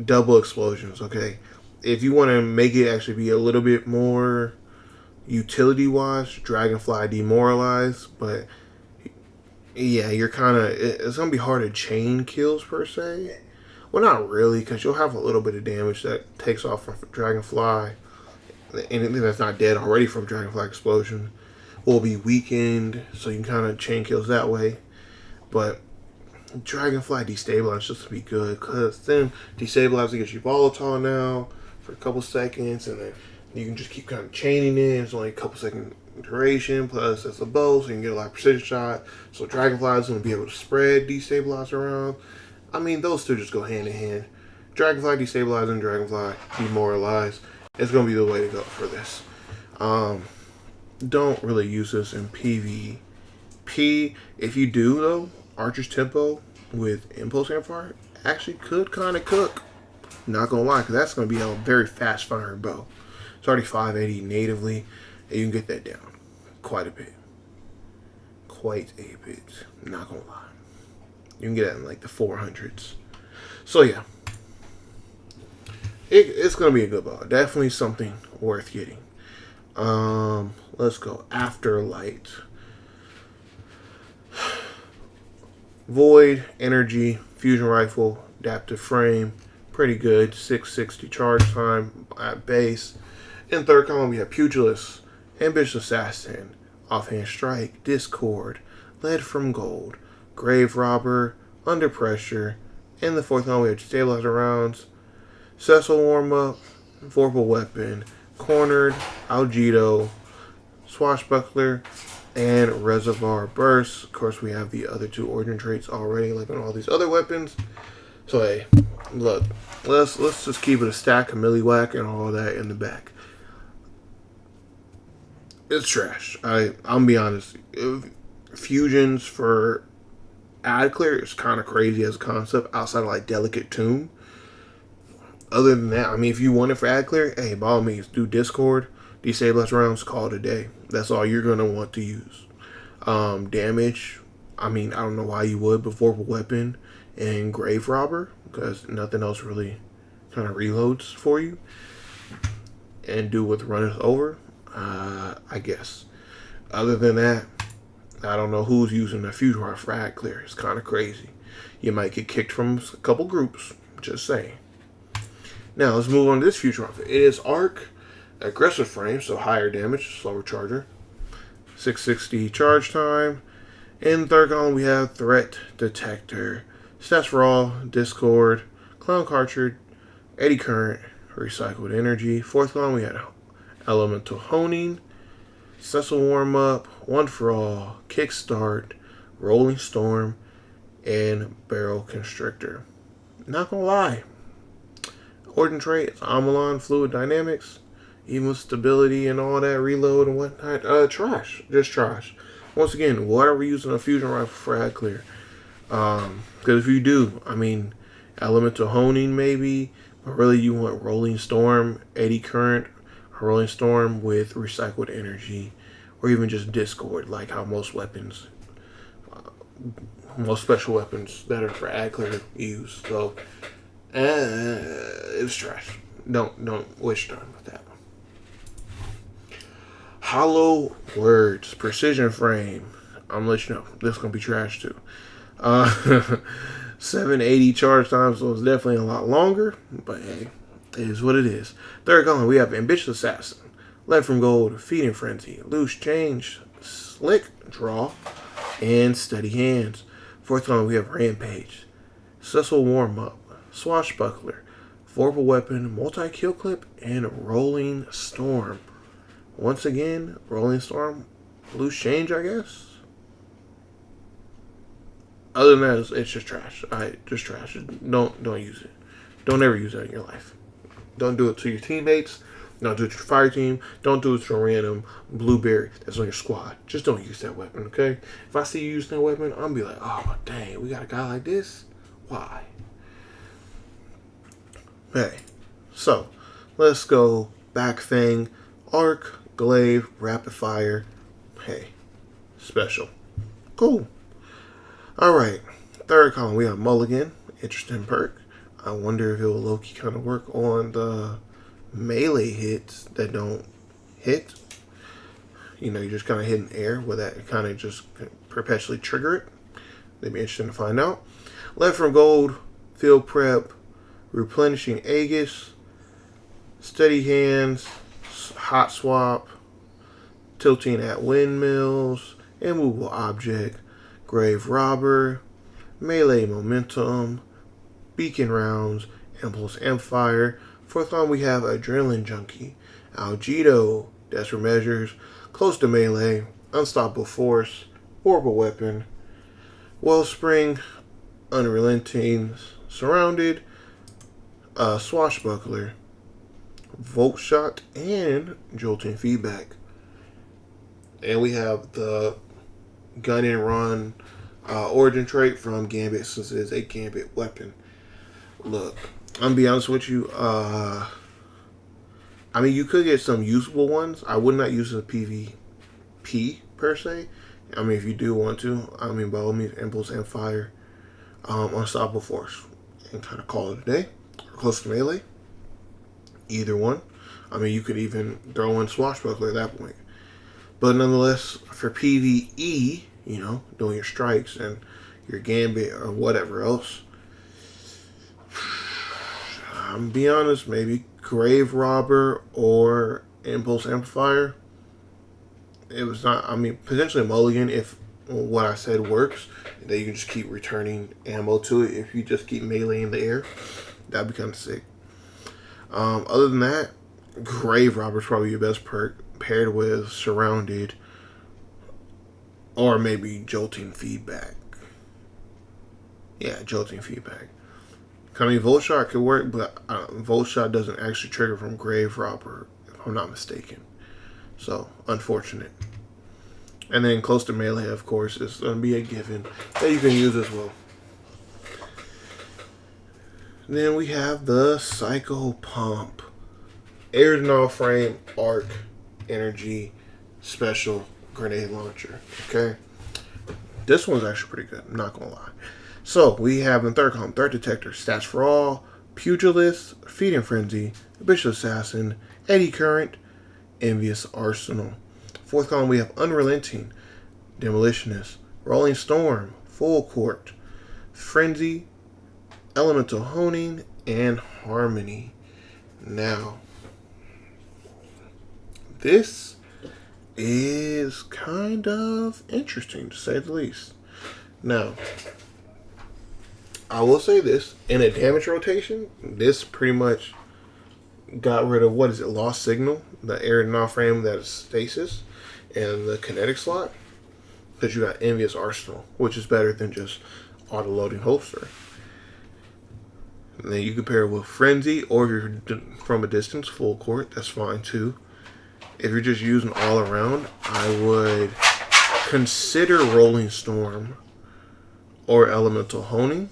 double explosions. Okay, if you want to make it actually be a little bit more utility wise, Dragonfly demoralize. But yeah, you're kind of, it's gonna be hard to chain kills per se. Well, not really, because you'll have a little bit of damage that takes off from Dragonfly. Anything that's not dead already from Dragonfly explosion will be weakened, so you can kind of chain kills that way. But Dragonfly destabilize just to be good, because then destabilizing gets you volatile now for a couple seconds, and then you can just keep kind of chaining it. It's only a couple second duration, plus it's a bow, so you can get a lot of precision shot. So Dragonfly is going to be able to spread destabilize around. I mean, those two just go hand in hand. Dragonfly destabilize and Dragonfly demoralize. It's going to be the way to go for this. Don't really use this in PvP. If you do, though, Archer's Tempo with Impulse Amplifier actually could kind of cook. Not going to lie, because that's going to be a very fast firing bow. It's already 580 natively, and you can get that down quite a bit. Quite a bit. Not going to lie. You can get it in like the 400s. So yeah, it's going to be a good bow. Definitely something worth getting. Let's go Afterlight. Void, Energy, Fusion Rifle, Adaptive Frame. Pretty good. 660 charge time at base. In third column we have Pugilist, Ambitious Assassin, Offhand Strike, Discord, Lead from Gold, Grave Robber, Under Pressure. In the fourth column we have Stabilizer Rounds, Cecil Warm Up, Vorpal Weapon, Cornered, Algido, Swashbuckler, and Reservoir Burst. Of course, we have the other two origin traits already, like on all these other weapons. So hey, look, let's just keep it a stack of Milliwhack and all that in the back. It's trash. I'm be honest. Fusions for ad clear is kind of crazy as a concept outside of like Delicate Tomb. Other than that, I mean, if you want it for ad clear, hey, by all means, do Discord, destabilize rounds, call it a day. That's all you're gonna want to use. Damage, I mean, I don't know why you would, but Vorpal Weapon and Grave Robber, because nothing else really kind of reloads for you. And do with Runneth Over, I guess. Other than that, I don't know who's using the Fusion Rod for ad clear. It's kind of crazy. You might get kicked from a couple groups. Just saying. Now, let's move on to this future outfit. It is Arc, aggressive frame, so higher damage, slower charger. 660 charge time. In third column, we have Threat Detector. Stats for all, Discord, Clown Cartridge, Eddy Current, Recycled Energy. Fourth column, we had Elemental Honing, Cecil Warm Up, One for All, Kickstart, Rolling Storm, and Barrel Constrictor. Not gonna lie, Origin trait is Amalon, Fluid Dynamics, even with stability and all that, reload and whatnot. Trash. Just trash. Once again, why are we using a fusion rifle for ad clear? Because if you do, I mean, Elemental Honing maybe, but really you want Rolling Storm, Eddy Current, Rolling Storm with Recycled Energy, or even just Discord, like how most weapons, most special weapons that are for ad clear use. So, it's trash. Don't waste time with that one. Hollow Words, Precision Frame. I'm gonna let you know, this is gonna be trash too. 780 charge time, so it's definitely a lot longer, but hey, it is what it is. Third column, we have Ambitious Assassin, Led from Gold, Feeding Frenzy, Loose Change, Slick Draw, and Steady Hands. Fourth column, we have Rampage, Cecil Warm Up, Swashbuckler, Vorpal Weapon, Multi-Kill Clip, and Rolling Storm. Once again, Rolling Storm, Loose Change, I guess. Other than that, it's just trash. Just trash. Don't use it. Don't ever use that in your life. Don't do it to your teammates. Don't do it to your fire team. Don't do it to a random blueberry that's on your squad. Just don't use that weapon, okay? If I see you using that weapon, I'm gonna be like, oh dang, we got a guy like this? Why? Hey, so let's go back thing. Arc, Glaive, Rapid Fire. Hey, special. Cool. Alright, third column, we have Mulligan, interesting perk. I wonder if it will low-key kind of work on the melee hits that don't hit. You know, you're just kind of hitting air where that kind of just perpetually trigger it. It'd be interesting to find out. Led from Gold, Field Prep, Replenishing Aegis, Steady Hands, Hot Swap, Tilting at Windmills, Immovable Object, Grave Robber, Melee Momentum, Beacon Rounds, Impulse Empire. Fourth one, we have Adrenaline Junkie, Algido, Desperate Measures, Close to Melee, Unstoppable Force, Horrible Weapon, Wellspring, Unrelenting, Surrounded, Swashbuckler, Volt Shot, and Jolting Feedback. And we have the Gun and Run origin trait from Gambit, since it is a Gambit weapon. Look, I'm gonna be honest with you. I mean, you could get some usable ones. I would not use a PvP per se. I mean, if you do want to, I mean, by all means, Impulse and Fire, Unstoppable Force, and kind of call it a day. Or Close to Melee, either one. I mean, you could even throw in Swashbuckler at that point. But nonetheless, for PVE, you know, doing your strikes and your Gambit or whatever else, I'm be honest, maybe Grave Robber or Impulse Amplifier. It was not, I mean, potentially a Mulligan if what I said works. That you can just keep returning ammo to it if you just keep melee in the air. That'd be kind of sick. Other than that, Grave Robber is probably your best perk, paired with Surrounded or maybe Jolting Feedback. Yeah, Jolting Feedback. I mean, Volt Shot could work, but Volt Shot doesn't actually trigger from Grave Robber, if I'm not mistaken. So, unfortunate. And then Close to Melee, of course, is going to be a given that you can use as well. Then we have the Psycho Pump. Aerodynol Frame, Arc, Energy, Special, Grenade Launcher. Okay? This one's actually pretty good, I'm not going to lie. So, we have in third column, Threat Detector, Stats for All, Pugilist, Feeding Frenzy, Ambitious Assassin, Eddy Current, Envious Arsenal. Fourth column, we have Unrelenting, Demolitionist, Rolling Storm, Full Court, Frenzy, Elemental Honing, and Harmony. Now, this is kind of interesting, to say the least. Now, I will say this. In a damage rotation, this pretty much got rid of, what is it, Lost Signal, the air frame that is stasis, and the kinetic slot, because you got Envious Arsenal, which is better than just auto-loading holster. And then you compare it with Frenzy, or if you're from a distance, full court, that's fine too. If you're just using all around, I would consider Rolling Storm or Elemental Honing.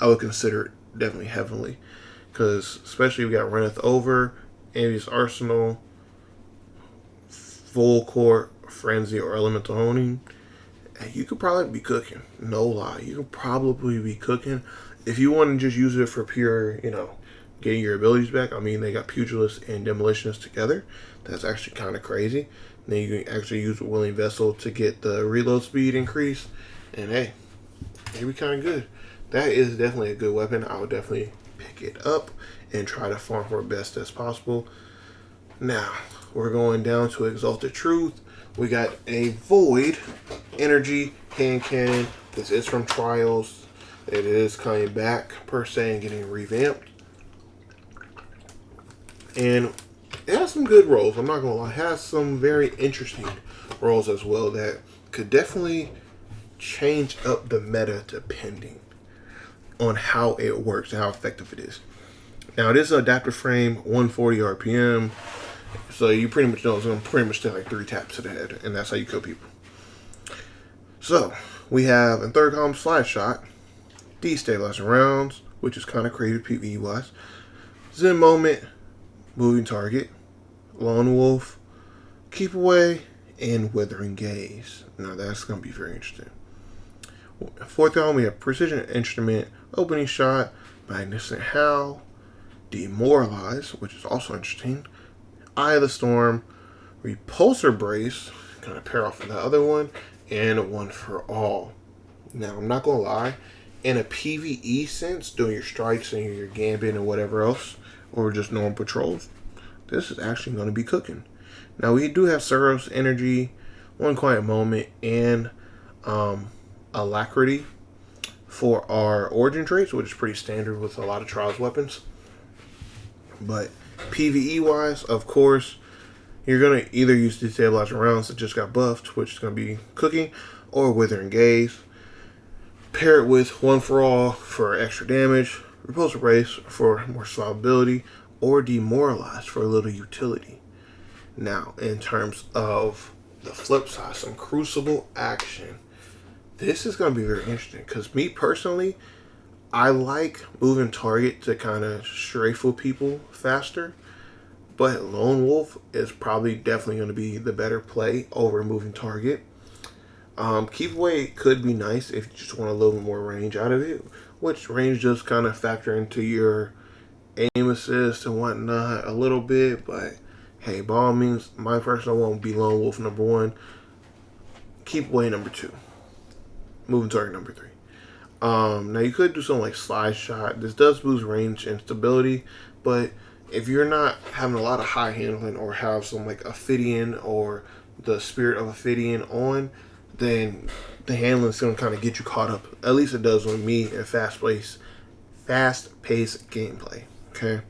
I would consider it definitely heavily, because especially if you got Runneth Over, Envious Arsenal, full court, Frenzy, or Elemental Honing, you could probably be cooking. No lie, you could probably be cooking. If you want to just use it for pure, getting your abilities back, I mean, they got Pugilist and Demolitionist together. That's actually kind of crazy. And then you can actually use a Willing Vessel to get the reload speed increase. And hey, it'd be kind of good. That is definitely a good weapon. I would definitely pick it up and try to farm for it best as possible. Now, we're going down to Exalted Truth. We got a Void Energy Hand Cannon. This is from Trials. It is coming back, per se, and getting revamped. And it has some good rolls. I'm not going to lie. It has some very interesting rolls as well that could definitely change up the meta depending on how it works and how effective it is. Now, this is an adaptive frame, 140 RPM. So you pretty much know it's going to pretty much take like 3 taps to the head. And that's how you kill people. So, we have in third column, Slide Shot, Destabilizing Rounds, which is kind of crazy PvE wise. Zen Moment, Moving Target, Lone Wolf, Keep Away, and Withering Gaze. Now that's going to be very interesting. Fourth column, we have Precision Instrument, Opening Shot, Magnificent Howl, Demoralize, which is also interesting, Eye of the Storm, Repulsor Brace, kind of pair off with the other one, and One for All. Now, I'm not going to lie, in a PvE sense, doing your strikes and your gambit and whatever else, or just normal patrols, this is actually going to be cooking. Now, we do have Suros Energy, One Quiet Moment, and Alacrity for our origin traits, which is pretty standard with a lot of Trials weapons. But PvE wise, of course, you're going to either use Destabilizing Rounds that just got buffed, which is going to be cooking, or Withering Gaze. Pair it with One for All for extra damage, Repulsor Brace for more survivability, or Demoralize for a little utility. Now, in terms of the flip side, some Crucible action. This is going to be very interesting, because me personally, I like moving target to kind of strafe people faster, but Lone Wolf is probably definitely going to be the better play over moving target. Keep Away could be nice if you just want a little bit more range out of it, which range does kind of factor into your aim assist and whatnot a little bit, but hey, by all means, my personal one would be Lone Wolf number 1, Keep Away number 2, moving target number 3. Now you could do something like Slide Shot. This does boost range and stability, but if you're not having a lot of high handling or have some like Ophidian or the Spirit of Ophidian on, then the handling is going to kind of get you caught up. At least it does with me in fast-paced gameplay. Okay.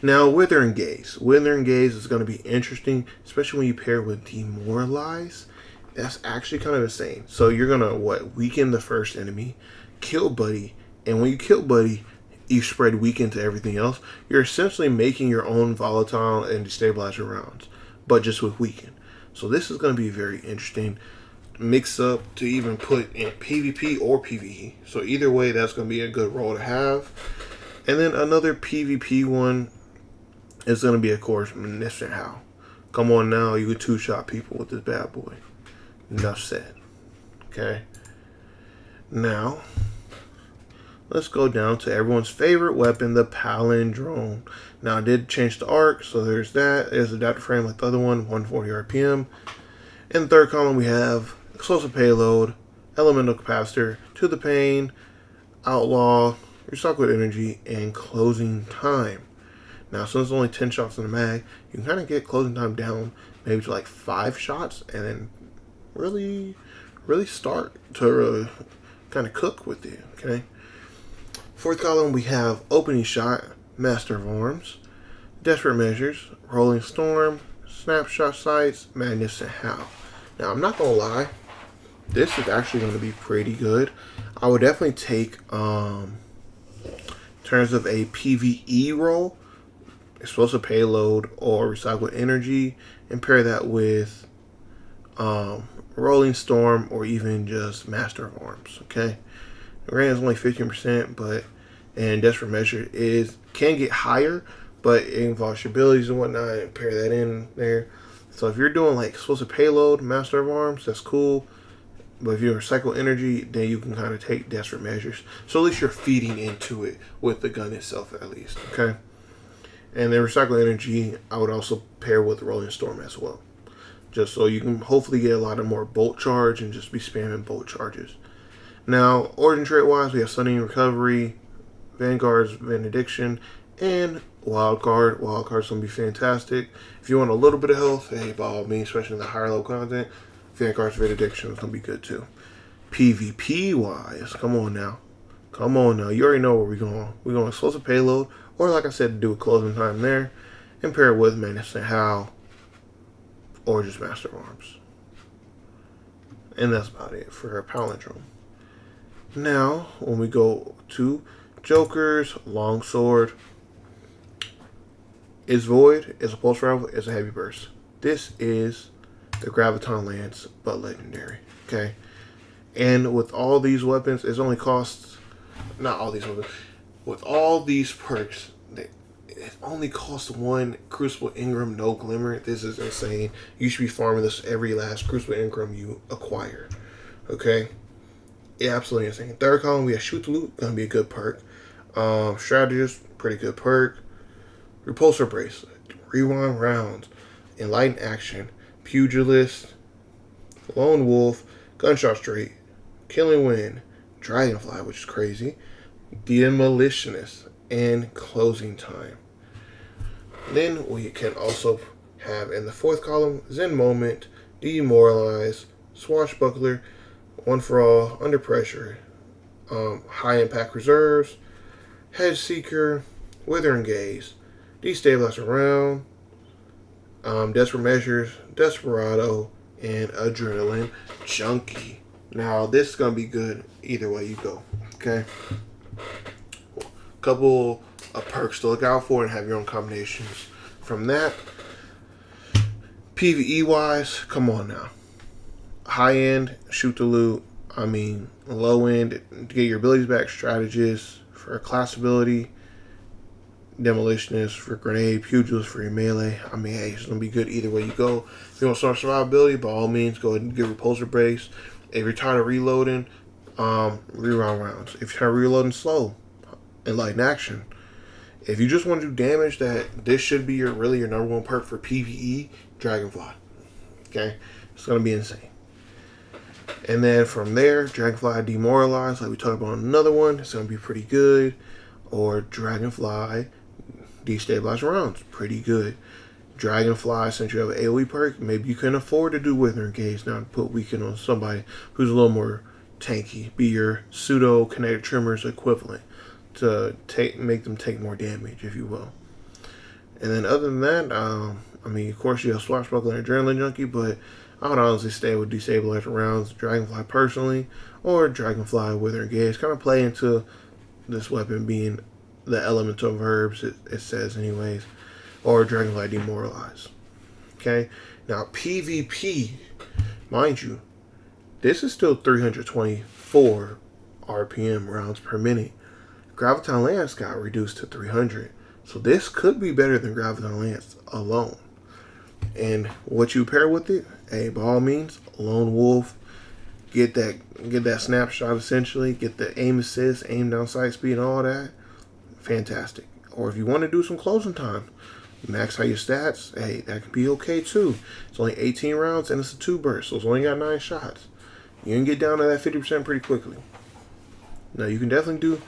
Now, Withering Gaze. Withering Gaze is going to be interesting, especially when you pair with Demoralize. That's actually kind of insane. So you're going to, weaken the first enemy, kill Buddy, and when you kill Buddy, you spread weaken to everything else. You're essentially making your own volatile and destabilizer rounds, but just with weaken. So this is going to be very interesting mix up to even put in PvP or PvE. So either way, that's going to be a good role to have. And then another PvP one is going to be, of course, Magnificent Howl. Come on now, you can two-shot people with this bad boy. Enough said. Okay. Now, let's go down to everyone's favorite weapon, the Palindrome. Now, I did change the arc, so there's that. There's the adaptive frame like the other one, 140 RPM. In the third column, we have Explosive Payload, elemental capacitor, to the pain, outlaw, recycled energy, and closing time. Now, since there's only 10 shots in the mag, you can kind of get closing time down maybe to like 5 shots, and then really start to kind of cook with it. Okay. Fourth column, we have opening shot, master of arms, desperate measures, rolling storm, snapshot sights, magnificent howl. Now, I'm not gonna lie, this is actually going to be pretty good. I would definitely take, in terms of a PVE roll, explosive payload or recycled energy, and pair that with rolling storm or even just master of arms. Okay, the range is only 15%, and desperate measure can get higher, but it involves your abilities and whatnot, and pair that in there. So if you're doing like explosive payload, master of arms, that's cool. But if you recycle energy, then you can kind of take desperate measures. So at least you're feeding into it with the gun itself, at least. Okay. And then recycle energy, I would also pair with rolling storm as well, just so you can hopefully get a lot of more bolt charge and just be spamming bolt charges. Now, origin trait wise, we have Stunning Recovery, Vanguard's Benediction, and Wildcard. Wildcard's going to be fantastic. If you want a little bit of health, hey, by all means, especially in the higher level content, Vanguard's Benediction is going to be good too. PvP wise, come on now. You already know where we're going. We're going explosive payload, or like I said, do a closing time there, and pair it with Magnificent Howl, or just Master of Arms. And that's about it for a palindrome. Now, when we go to Joker's Longsword, is Void, is a pulse rifle, is a heavy burst. This is the Graviton Lance, but legendary. Okay, and with all these weapons, it only costs, not all these weapons, with all these perks, it only costs 1 Crucible Ingram, no Glimmer. This is insane. You should be farming this every last Crucible Ingram you acquire. Okay, yeah, absolutely insane. Third column, we have Shoot the Loot, gonna be a good perk. Strategist, pretty good perk. Repulsor Bracelet, Rewind Rounds, Enlightened Action, Pugilist, Lone Wolf, Gunshot Straight, Killing Wind, Dragonfly, which is crazy, Demolitionist, and Closing Time. Then we can also have in the fourth column, Zen Moment, Demoralize, Swashbuckler, One for All, Under Pressure, High Impact Reserves, Hedge Seeker, Withering Gaze, Destabilize Around, Desperate Measures, Desperado, and Adrenaline Junkie. Now, this is going to be good either way you go. Okay? Couple of perks to look out for and have your own combinations. From that, PvE wise, come on now. High end, Shoot the Loot. Low end, to get your abilities back, Strategist for a class ability, Demolitionist for grenade, Pugilist for your melee. Hey, it's going to be good either way you go. If you want to start survivability, by all means, go ahead and get Repulsor Brace. If you're tired of reloading, reround rounds. If you're tired of reloading slow, Enlightened Action. If you just want to do damage, that this should be your number one perk for PvE, Dragonfly. Okay? It's going to be insane. And then from there, Dragonfly Demoralize, like we talked about another one, it's going to be pretty good. Or Dragonfly Destabilize Rounds, pretty good. Dragonfly, since you have an AoE perk, maybe you can afford to do Withering Gaze now to put weaken on somebody who's a little more tanky. Be your pseudo kinetic trimmers equivalent to make them take more damage, if you will. And then other than that, of course you have Swashbuckler and Adrenaline Junkie, but I would honestly stay with Destabilize Rounds, Dragonfly personally, or Dragonfly Withering Gaze. Kind of play into this weapon being the element of herbs, it says anyways, or Dragonfly Demoralize. Okay, now PvP, mind you, this is still 324 RPM rounds per minute. Graviton Lance got reduced to 300, so this could be better than Graviton Lance alone. And what you pair with it, hey, by all means, Lone Wolf, get that snapshot essentially, get the aim assist, aim down sight speed, and all that. Fantastic. Or if you want to do some closing time, max out your stats, hey, that can be okay too. It's only 18 rounds and it's a 2 burst, so it's only got 9 shots. you can get down to that 50% pretty quickly. Now you can definitely do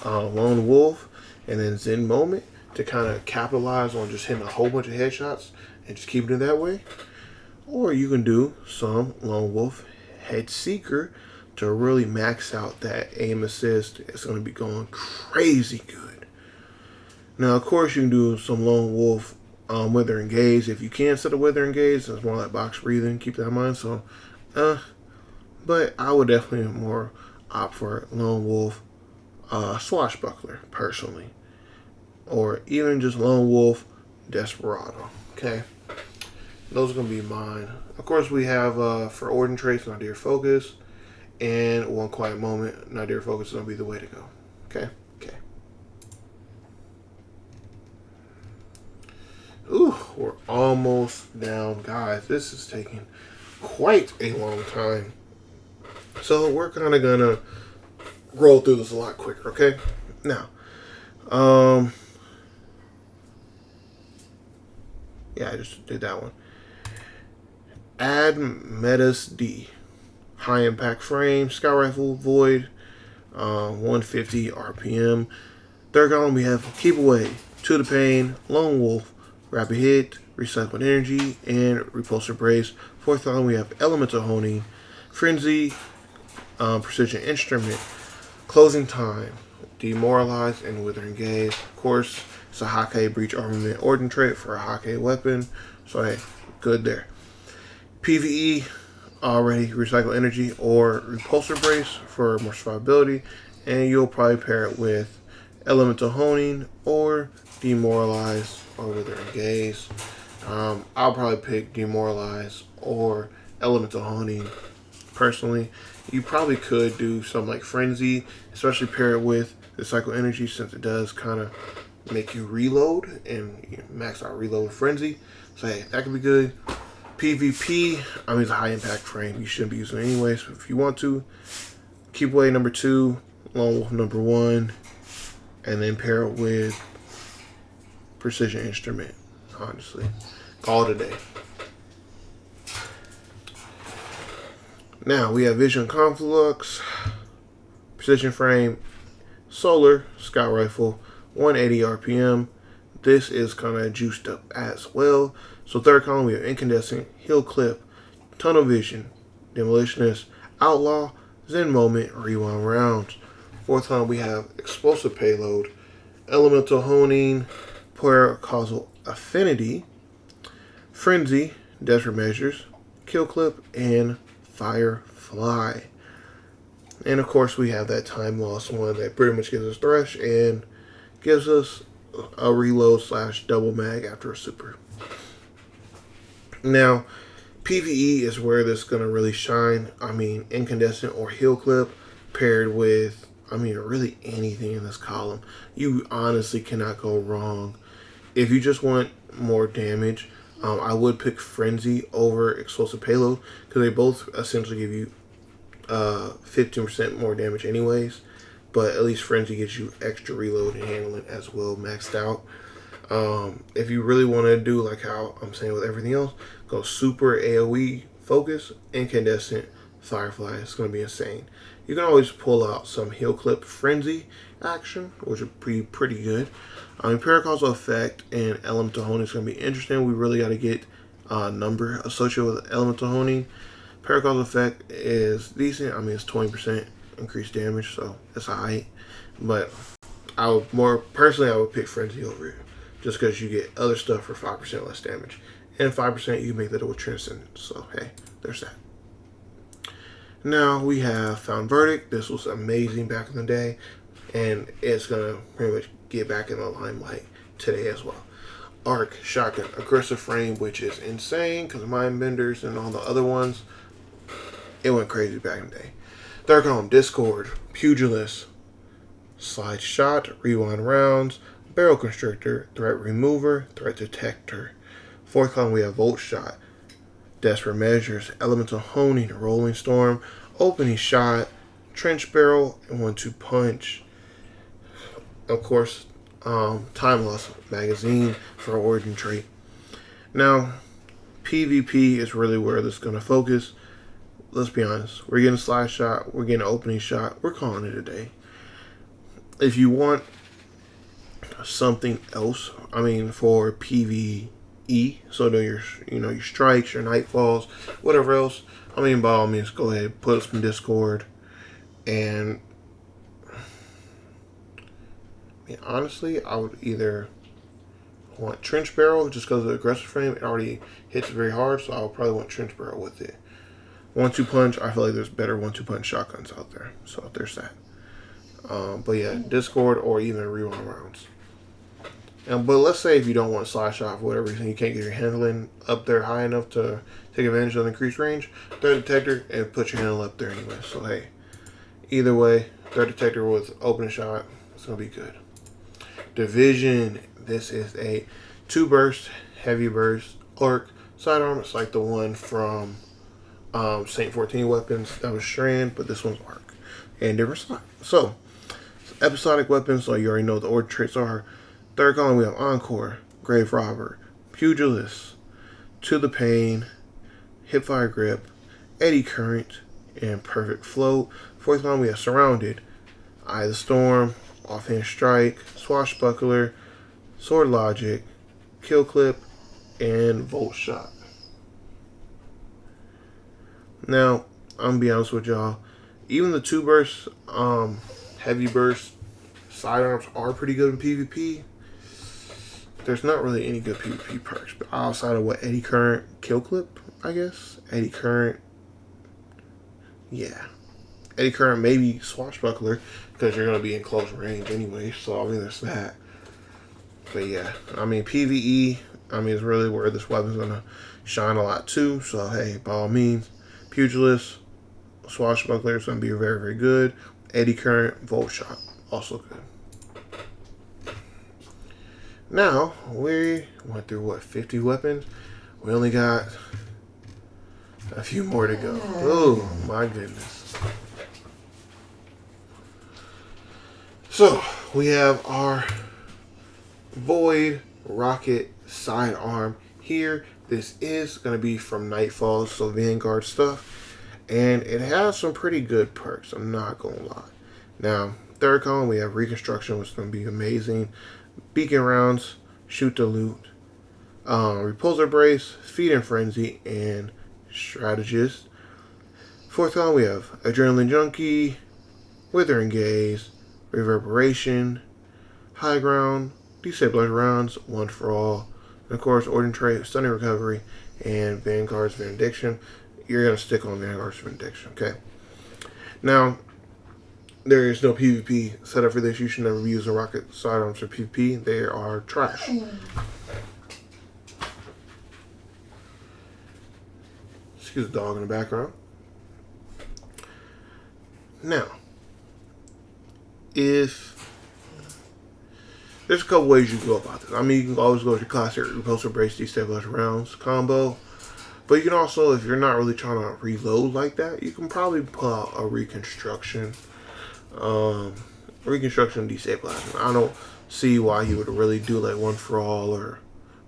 Lone Wolf and then Zen Moment to kind of capitalize on just hitting a whole bunch of headshots and just keeping it that way. Or you can do some Lone Wolf Head Seeker to really max out that aim assist. It's going to be going crazy good. Now, of course, you can do some Lone Wolf Wither and Gaze. If you can set a Wither and Gaze, it's more like box breathing. Keep that in mind. So, but I would definitely more opt for Lone Wolf Swashbuckler, personally. Or even just Lone Wolf Desperado. Okay? Those are going to be mine. Of course, we have, for Ordin traits, Nadir Focus. And One Quiet Moment, Nadir Focus is going to be the way to go. Okay? Okay. Ooh, we're almost down. Guys, this is taking quite a long time. So we're kind of going to roll through this a lot quicker, okay? Now, yeah, I just did that one. Add Metas D. High impact frame, Scout Rifle, Void, 150 RPM. Third column we have Keep Away, To the Pain, Lone Wolf, Rapid Hit, Recycled Energy, and Repulsor Brace. Fourth column we have Elemental Honing, Frenzy, Precision Instrument, Closing Time, Demoralize, and Withering Gaze. Of course, it's a Hake Breach Armament Ordin trait for a Hake weapon. So hey, good there. PVE, already Recycle Energy or Repulsor Brace for more survivability, and you'll probably pair it with Elemental Honing or Demoralize or Withering Gaze. I'll probably pick Demoralize or Elemental Honing personally. You probably could do something like Frenzy, especially pair it with Recycle Energy, since it does kind of make you reload and max out reload with Frenzy. So hey, that could be good. PvP, I mean, it's a high impact frame. You shouldn't be using it anyway. So if you want to, Keep Away number 2, Lone Wolf number 1, and then pair it with Precision Instrument. Honestly, call it a day. Now we have Vision Conflux, Precision Frame, Solar, Scout Rifle, 180 RPM. This is kind of juiced up as well. So third column we have Incandescent, Heal Clip, Tunnel Vision, Demolitionist, Outlaw, Zen Moment, Rewind Rounds. Fourth column we have Explosive Payload, Elemental Honing, Paracausal Affinity, Frenzy, Desperate Measures, Kill Clip, and Firefly. And of course we have that Time Loss one that pretty much gives us Thresh and gives us a reload / double mag after a super. Now, PvE is where this is going to really shine. I mean, Incandescent or Heal Clip paired with, I mean, really anything in this column. You honestly cannot go wrong. If you just want more damage, I would pick Frenzy over Explosive Payload because they both essentially give you 15% more damage anyways. But at least Frenzy gives you extra reload and handling as well, maxed out. If you really want to do like how I'm saying with everything else, go super AoE focus, Incandescent, Firefly. It's going to be insane. You can always pull out some Heal Clip Frenzy action, which would be pretty good. I mean, Paracausal Effect and Elemental Honing is going to be interesting. We really got to get a number associated with Elemental Honing. Paracausal Effect is decent. I mean, it's 20% increased damage, so it's alright. But I would I would pick Frenzy over it, just because you get other stuff for 5% less damage, and 5% you can make that with Transcendence. So hey, there's that. Now we have Found Verdict. This was amazing back in the day, and it's gonna pretty much get back in the limelight today as well. Arc Shotgun, Aggressive Frame, which is insane because Mind Benders and all the other ones, it went crazy back in the day. Third column, Discord, Pugilist, Slide Shot, Rewind Rounds, Barrel Constrictor, Threat Remover, Threat Detector. Fourth column we have Volt Shot, Desperate Measures, Elemental Honing, Rolling Storm, Opening Shot, Trench Barrel, and 1-2 Punch. Of course, Time Loss Magazine for Origin trait. Now, PvP is really where this is going to focus. let's be honest. We're getting a slide shot. We're getting an opening shot. We're calling it a day. If you want something else, I mean, for PVE, so your your strikes, your nightfalls, whatever else, I mean, by all means, go ahead, put us in Discord. And I mean, honestly, I would either want Trench Barrel just because of the aggressive frame. It already hits very hard, so I would probably want Trench Barrel with it. 1-2 punch, I feel like there's better 1-2 punch shotguns out there, so there's that. But yeah, Discord or even rewind rounds. But let's say if you don't want slide shot for whatever reason, you can't get your handling up there high enough to take advantage of the increased range, threat detector and put your handle up there anyway. So hey, either way, threat detector with open shot, it's gonna be good. Division, this is a 2 burst, heavy burst, arc, sidearm. It's like the one from Saint 14 weapons that was strand, but this one's arc and different slot. So episodic weapons, so you already know what the order traits are. Third column, we have Encore, Grave Robber, Pugilist, To the Pain, Hipfire Grip, Eddy Current, and Perfect Float. Fourth column, we have Surrounded, Eye of the Storm, Offhand Strike, Swashbuckler, Sword Logic, Kill Clip, and Volt Shot. Now, I'm gonna be honest with y'all. Even the 2 bursts, heavy burst sidearms are pretty good in PvP. There's not really any good PvP perks, but outside of what Eddy Current, Kill Clip, I guess. Eddy Current, yeah. Eddy Current, maybe Swashbuckler, because you're gonna be in close range anyway. So I mean, there's that. But yeah, I mean PVE, I mean, is really where this weapon's gonna shine a lot too. So hey, by all means, Pugilist, Swashbuckler is gonna be very, very good. Eddy Current, Volt Shot, also good. Now, we went through, what, 50 weapons? We only got a few more to go. Oh, my goodness. So, we have our Void Rocket Sidearm here. This is going to be from Nightfall, so Vanguard stuff. And it has some pretty good perks, I'm not going to lie. Now, third column, we have Reconstruction, which is going to be amazing. Beacon Rounds, Shoot to Loot, Repulsor Brace, Feed and Frenzy, and Strategist. Fourth column, we have Adrenaline Junkie, Withering Gaze, Reverberation, High Ground, Destabilize Rounds, One for All, and of course, Ordnance Trait, Stunning Recovery, and Vanguard's Benediction. You're going to stick on Vanguard's Benediction, okay? Now, there is no PvP set up for this. You should never be using rocket sidearms for PvP. They are trash. Excuse the dog in the background. Now, if there's a couple ways you can go about this. I mean, you can always go with your classic Repulsor Brace, Destabilize Rounds combo. But you can also, if you're not really trying to reload like that, you can probably pull out a Reconstruction. Reconstruction Destabilizing. I don't see why he would really do like One for All or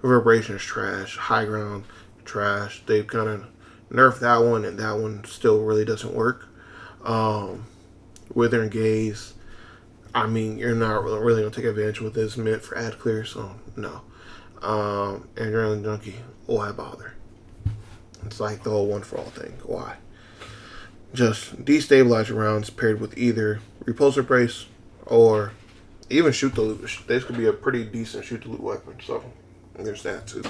Reverberation is trash. High Ground, trash. They've kind of nerfed that one, and that one still really doesn't work. Withering Gaze, I mean, you're not really going to take advantage with this meant for ad clear, so no. Adrenaline Junkie, why bother? It's like the whole One for All thing. Why? Just destabilize rounds paired with either Repulsor Brace or even Shoot to Loot. This could be a pretty decent Shoot to Loot weapon, so there's that too.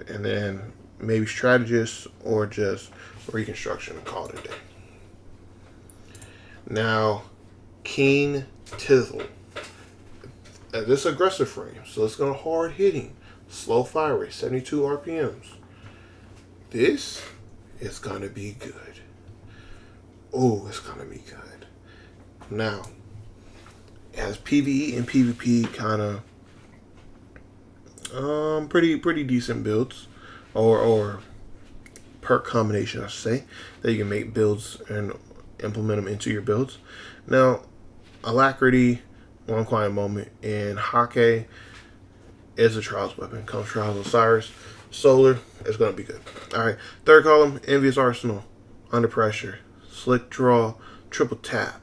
And then maybe Strategist or just Reconstruction and call it a day. Now, Keen Tizzle. This is aggressive frame, so it's going to hard hitting, slow fire rate, 72 RPMs. This is going to be good. Oh, it's going to be good. Now, it has PVE and PvP kind of pretty decent builds, or perk combination, I should say, that you can make builds and implement them into your builds. Now, Alacrity, One Quiet Moment, and Hake is a Trials weapon. Comes Trials Osiris. solar, it's going to be good. All right, third column, Envious Arsenal, Under Pressure, Slick Draw, Triple Tap,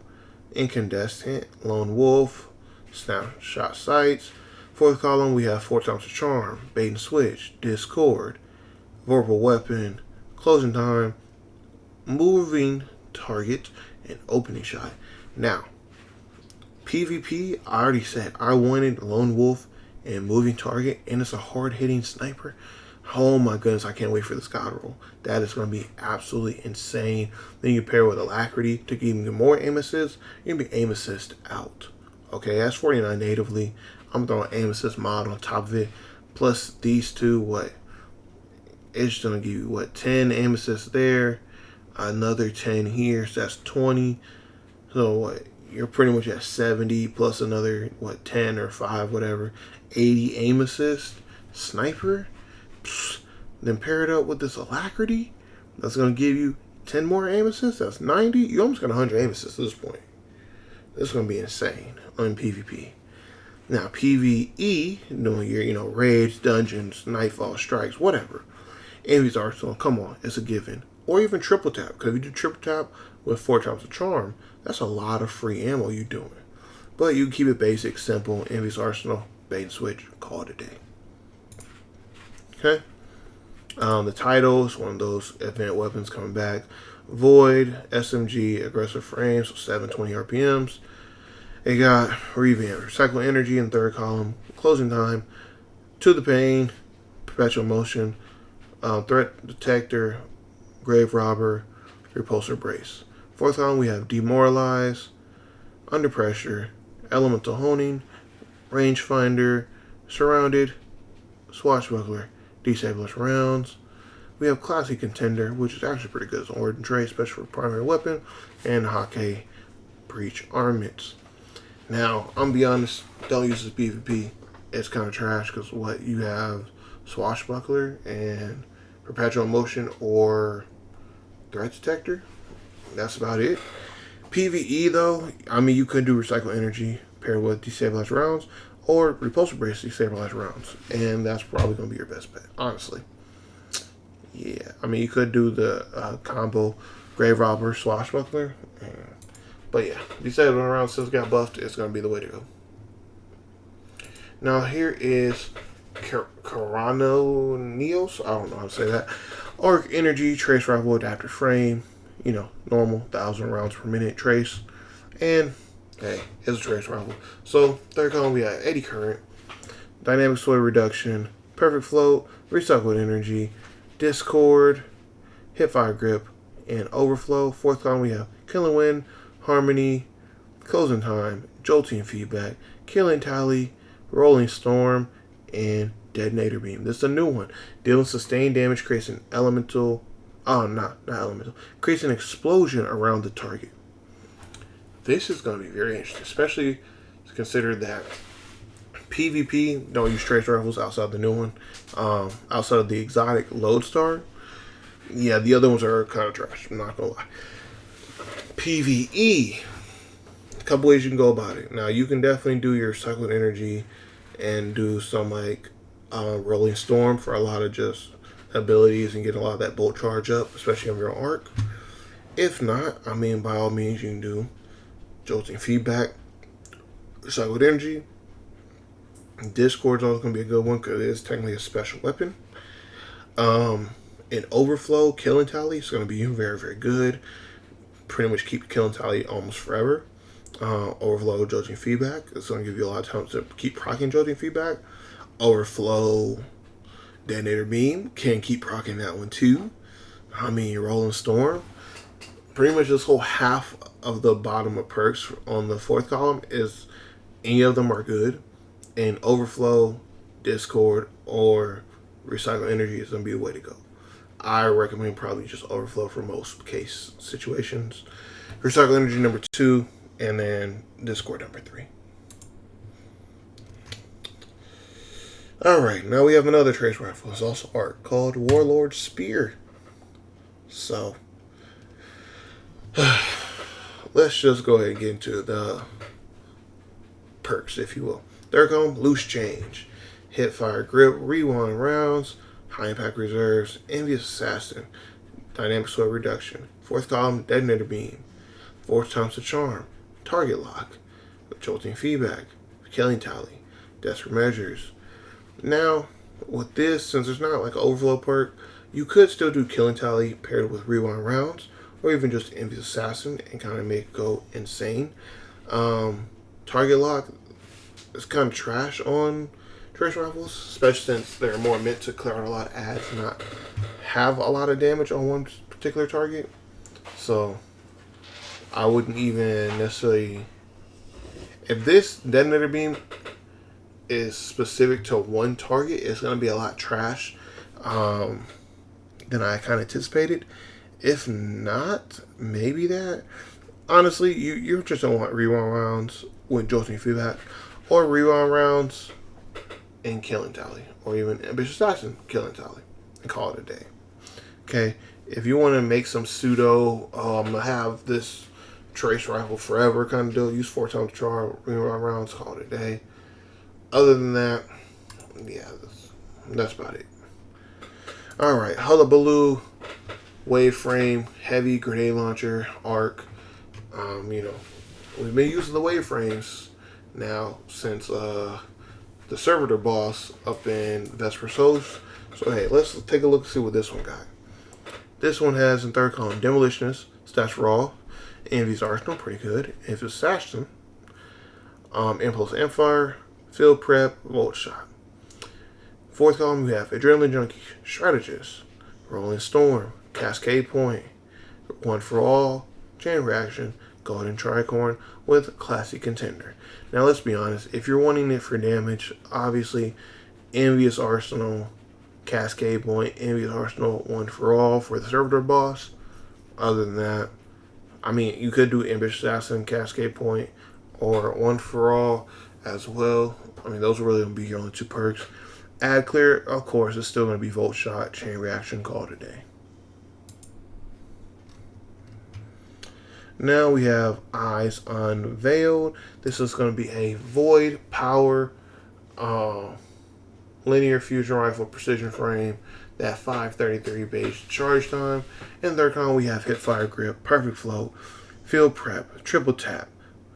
Incandescent, Lone Wolf, Snapshot Sights. Fourth column, we have 4 times the Charm, Bait and Switch, Discord, Vorpal Weapon, Closing Time, Moving Target, and Opening Shot. Now, PvP, I already said I wanted Lone Wolf and Moving Target, and it's a hard-hitting sniper. Oh my goodness, I can't wait for this god roll. That is going to be absolutely insane. Then you pair with Alacrity to give you more aim assist. You're going to be aim assist out. Okay, that's 49 natively. I'm throwing aim assist mod on top of it. Plus these two, what? It's going to give you, what, 10 aim assists there. Another 10 here, so that's 20. So what? You're pretty much at 70 plus another, what, 10 or 5, whatever. 80 aim assist. Sniper. Psst. Then pair it up with this Alacrity. That's going to give you 10 more aim assists. That's 90. You almost got 100 aim assists at this point. This is going to be insane on PvP. Now, PvE, doing your, raids, dungeons, nightfall, strikes, whatever. Envy's Arsenal, come on, it's a given. Or even triple tap, because if you do triple tap with 4 times the charm, that's a lot of free ammo you're doing. But you can keep it basic, simple, Envy's Arsenal, bait and switch, call it a day. Okay? The title is one of those event weapons coming back. Void, SMG, aggressive frames, so 720 RPMs. It got revamp, recycle energy in third column, closing time, to the pain, perpetual motion, threat detector, grave robber, repulsor brace. Fourth column we have demoralize, under pressure, elemental honing, rangefinder, surrounded, swashbuckler, destabilize rounds. We have classic contender, which is actually pretty good as an origin trait, especially for primary weapon, and Hake breach armaments. Now, I'm gonna be honest, don't use this PvP. It's kind of trash because what you have swashbuckler and perpetual motion or threat detector. That's about it. PvE though, I mean, you could do recycle energy paired with destabilize rounds or repulsor brace destabilize rounds, and that's probably gonna be your best bet, honestly. Yeah, I mean, you could do the combo grave robber swashbuckler. But yeah, destabilizing rounds since got buffed, it's going to be the way to go. Now here is Coroneos. I don't know how to say that. Arc energy, trace rifle, adaptive frame. Normal 1,000 rounds per minute trace. And hey, it's a trace rifle. So third column we got eddy current, dynamic sway reduction, perfect float, recycled energy, discord, hipfire grip, and overflow. Fourth column we have killing wind, harmony, closing time, jolting feedback, killing tally, rolling storm, and detonator beam. This is a new one. Dealing sustained damage, creates an elemental. Oh, not elemental. Creates an explosion around the target. This is going to be very interesting, especially to consider that PvP don't use trace rifles outside the new one. Outside of the exotic lodestar. Yeah, the other ones are kind of trash. I'm not gonna lie. PvE, a couple ways you can go about it. Now you can definitely do your cycled energy and do some like rolling storm for a lot of just abilities and get a lot of that bolt charge up, especially on your arc. If not, I mean, by all means you can do jolting feedback, cycled energy. Discord's always going to be a good one because it is technically a special weapon. And overflow, killing tally is going to be very, very good. Pretty much keep killing tally almost forever. Overflow, jolting feedback. It's going to give you a lot of time to keep proccing jolting feedback. Overflow, detonator beam. Can keep proccing that one too. I mean, rolling storm. Pretty much this whole half of the bottom of perks on the fourth column is any of them are good. And overflow, discord, or recycle energy is going to be the way to go. I recommend probably just overflow for most case situations. Recycle energy number 2, and then discord number 3. Alright, now we have another trace rifle. It's also art called Warlord Spear. So, let's just go ahead and get into the perks, if you will. Third column, loose change. Hit fire grip, rewind rounds, high impact reserves, envious assassin, dynamic slow reduction. Fourth column, detonator beam. Fourth times the charm, target lock, jolting feedback, killing tally, desperate measures. Now, with this, since there's not like an overflow perk, you could still do killing tally paired with rewind rounds, or even just envious assassin and kind of make it go insane. Target lock is kind of trash on trace rifles, especially since they're more meant to clear out a lot of ads and not have a lot of damage on one particular target. So I wouldn't even necessarily, if this detonator beam is specific to one target, it's going to be a lot trash than I kind of anticipated. If not, maybe that. Honestly, you just don't want rewind rounds with jolting feedback, or rewind rounds and killing tally, or even ambitious assassin killing tally, and call it a day. Okay, if you want to make some pseudo, have this trace rifle forever kind of deal, use 4 times charge, rewind rounds, call it a day. Other than that, yeah, that's about it. All right, Hullabaloo, wave frame, heavy grenade launcher, arc. We've been using the wave frames now since the servitor boss up in Vesper's Host. So hey, let's take a look and see what this one got. This one has in third column Demolitionist, Stats Raw, Envy's Arsenal, pretty good. If it's Assassin, Impulse Empire, Field Prep, Volt Shot. Fourth column we have Adrenaline Junkie, Strategist, Rolling Storm, Cascade Point, One for All, Chain Reaction, Golden Tricorn with Classy Contender. Now let's be honest, if you're wanting it for damage, obviously Envious Arsenal, Cascade Point, Envious Arsenal, One for All for the Servitor boss. Other than that, I mean, you could do Ambitious Assassin, Cascade Point, or One for All as well. I mean, those are really going to be your only 2 perks. Ad Clear, of course, it's still going to be Volt Shot, Chain Reaction, call it a day. Now we have Eyes Unveiled. This is going to be a Void Power Linear Fusion Rifle Precision Frame, that 533 base charge time. In third column we have Hipfire Grip, Perfect Flow, Field Prep, Triple Tap,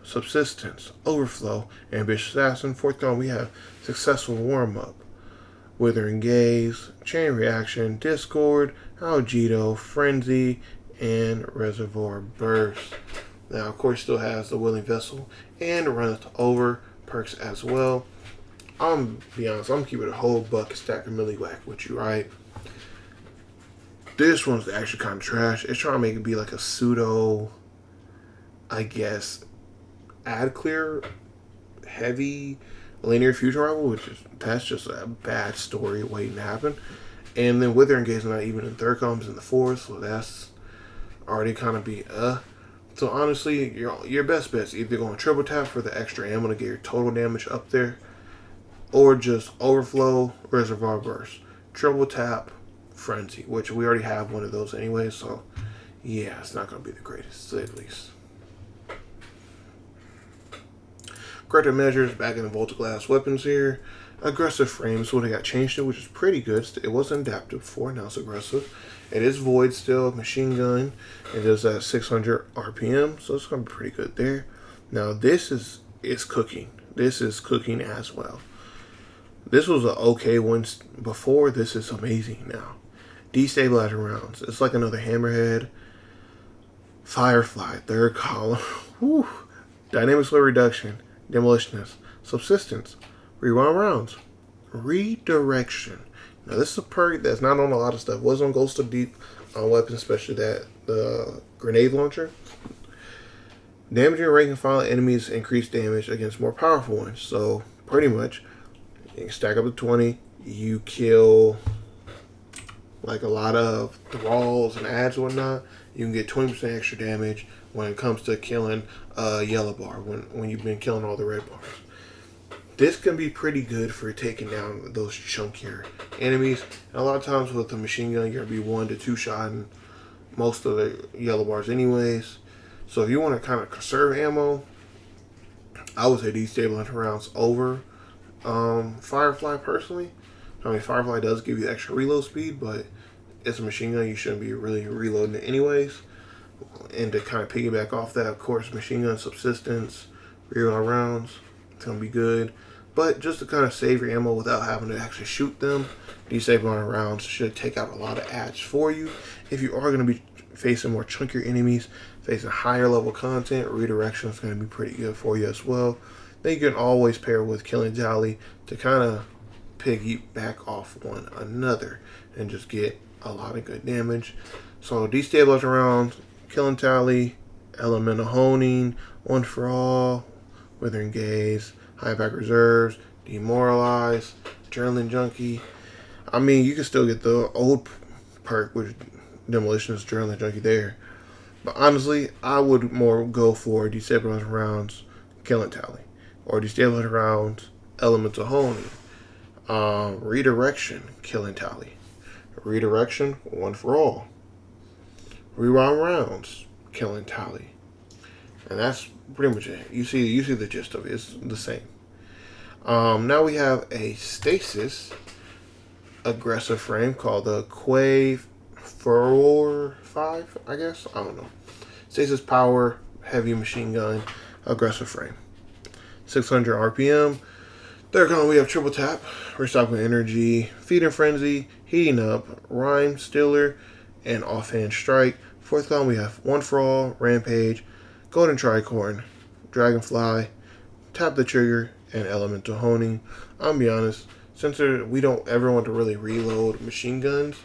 Subsistence, Overflow, Ambitious Assassin. Fourth column we have Successful Warm Up, Withering Gaze, Chain Reaction, Discord, Algido, Frenzy, and Reservoir Burst. Now, of course, still has the Willing Vessel and Runneth Over perks as well. I'm be honest, I'm keeping a whole buck stack of Millie Whack with you, right? This one's actually kind of trash. It's trying to make it be like a pseudo, I guess, ad clear, heavy linear fusion rifle, that's just a bad story waiting to happen. And then Withering Gaze not even in third columns in the fourth, so that's already kind of be So honestly, your best bet is either going triple tap for the extra ammo to get your total damage up there, or just Overflow, Reservoir Burst, triple tap, Frenzy, which we already have one of those anyway, so yeah, it's not going to be the greatest, at least. Corrective measures back in the Voltaglass weapons here. Aggressive frames, what they got changed to, which is pretty good. It wasn't adaptive before, now it's aggressive. It is void still, machine gun. It is at 600 RPM, so it's going to be pretty good there. Now this is cooking. This is cooking as well. This was an okay one before. This is amazing now. Destabilizing rounds. It's like another Hammerhead. Firefly, third column. Whew. Dynamic slow reduction. Demolitionist. Subsistence. Rewind rounds. Redirection. Now this is a perk that's not on a lot of stuff. Was on Ghost of Deep weapons, especially the grenade launcher. Damaging rank and file enemies increase damage against more powerful ones. So pretty much you can stack up to 20. You kill like a lot of thralls and ads and whatnot. You can get 20% extra damage when it comes to killing a yellow bar, when you've been killing all the red bars. This can be pretty good for taking down those chunkier enemies. And a lot of times with the machine gun, you're going to be 1 to 2 shotting most of the yellow bars anyways. So if you want to kind of conserve ammo, I would say destabilizing rounds over Firefly personally. I mean, Firefly does give you extra reload speed, but it's a machine gun. You shouldn't be really reloading it anyways. And to kind of piggyback off that, of course, machine gun subsistence, reroll rounds, it's going to be good. But just to kind of save your ammo without having to actually shoot them, desabling rounds should take out a lot of ads for you. If you are going to be facing more chunkier enemies, facing higher level content, redirection is going to be pretty good for you as well. Then you can always pair with Killing Tally to kind of piggyback off one another and just get a lot of good damage. So destabilize rounds, Killing Tally, Elemental Honing, One for All, Withering Gaze, High Back Reserves, Demoralize, Adrenaline Junkie. I mean, you can still get the old perk with Demolitionist, Adrenaline Junkie there. But honestly, I would more go for Destabilize rounds, Killing Tally. Or Destabilize rounds, Elemental Honing. Redirection, Killing Tally. Redirection, One for All. Reround rounds, Killing Tally. And that's pretty much it. You see the gist of it. It's the same. Now we have a stasis aggressive frame called the Quay 4-5, I guess. I don't know. Stasis power, heavy machine gun, aggressive frame. 600 RPM. Third column we have triple tap, recycling energy, feeding frenzy, heating up, rhyme stealer, and offhand strike. Fourth column we have one for all, rampage, golden tricorn, dragonfly, tap the trigger, and elemental honing. I'll be honest, since we don't ever want to really reload machine guns,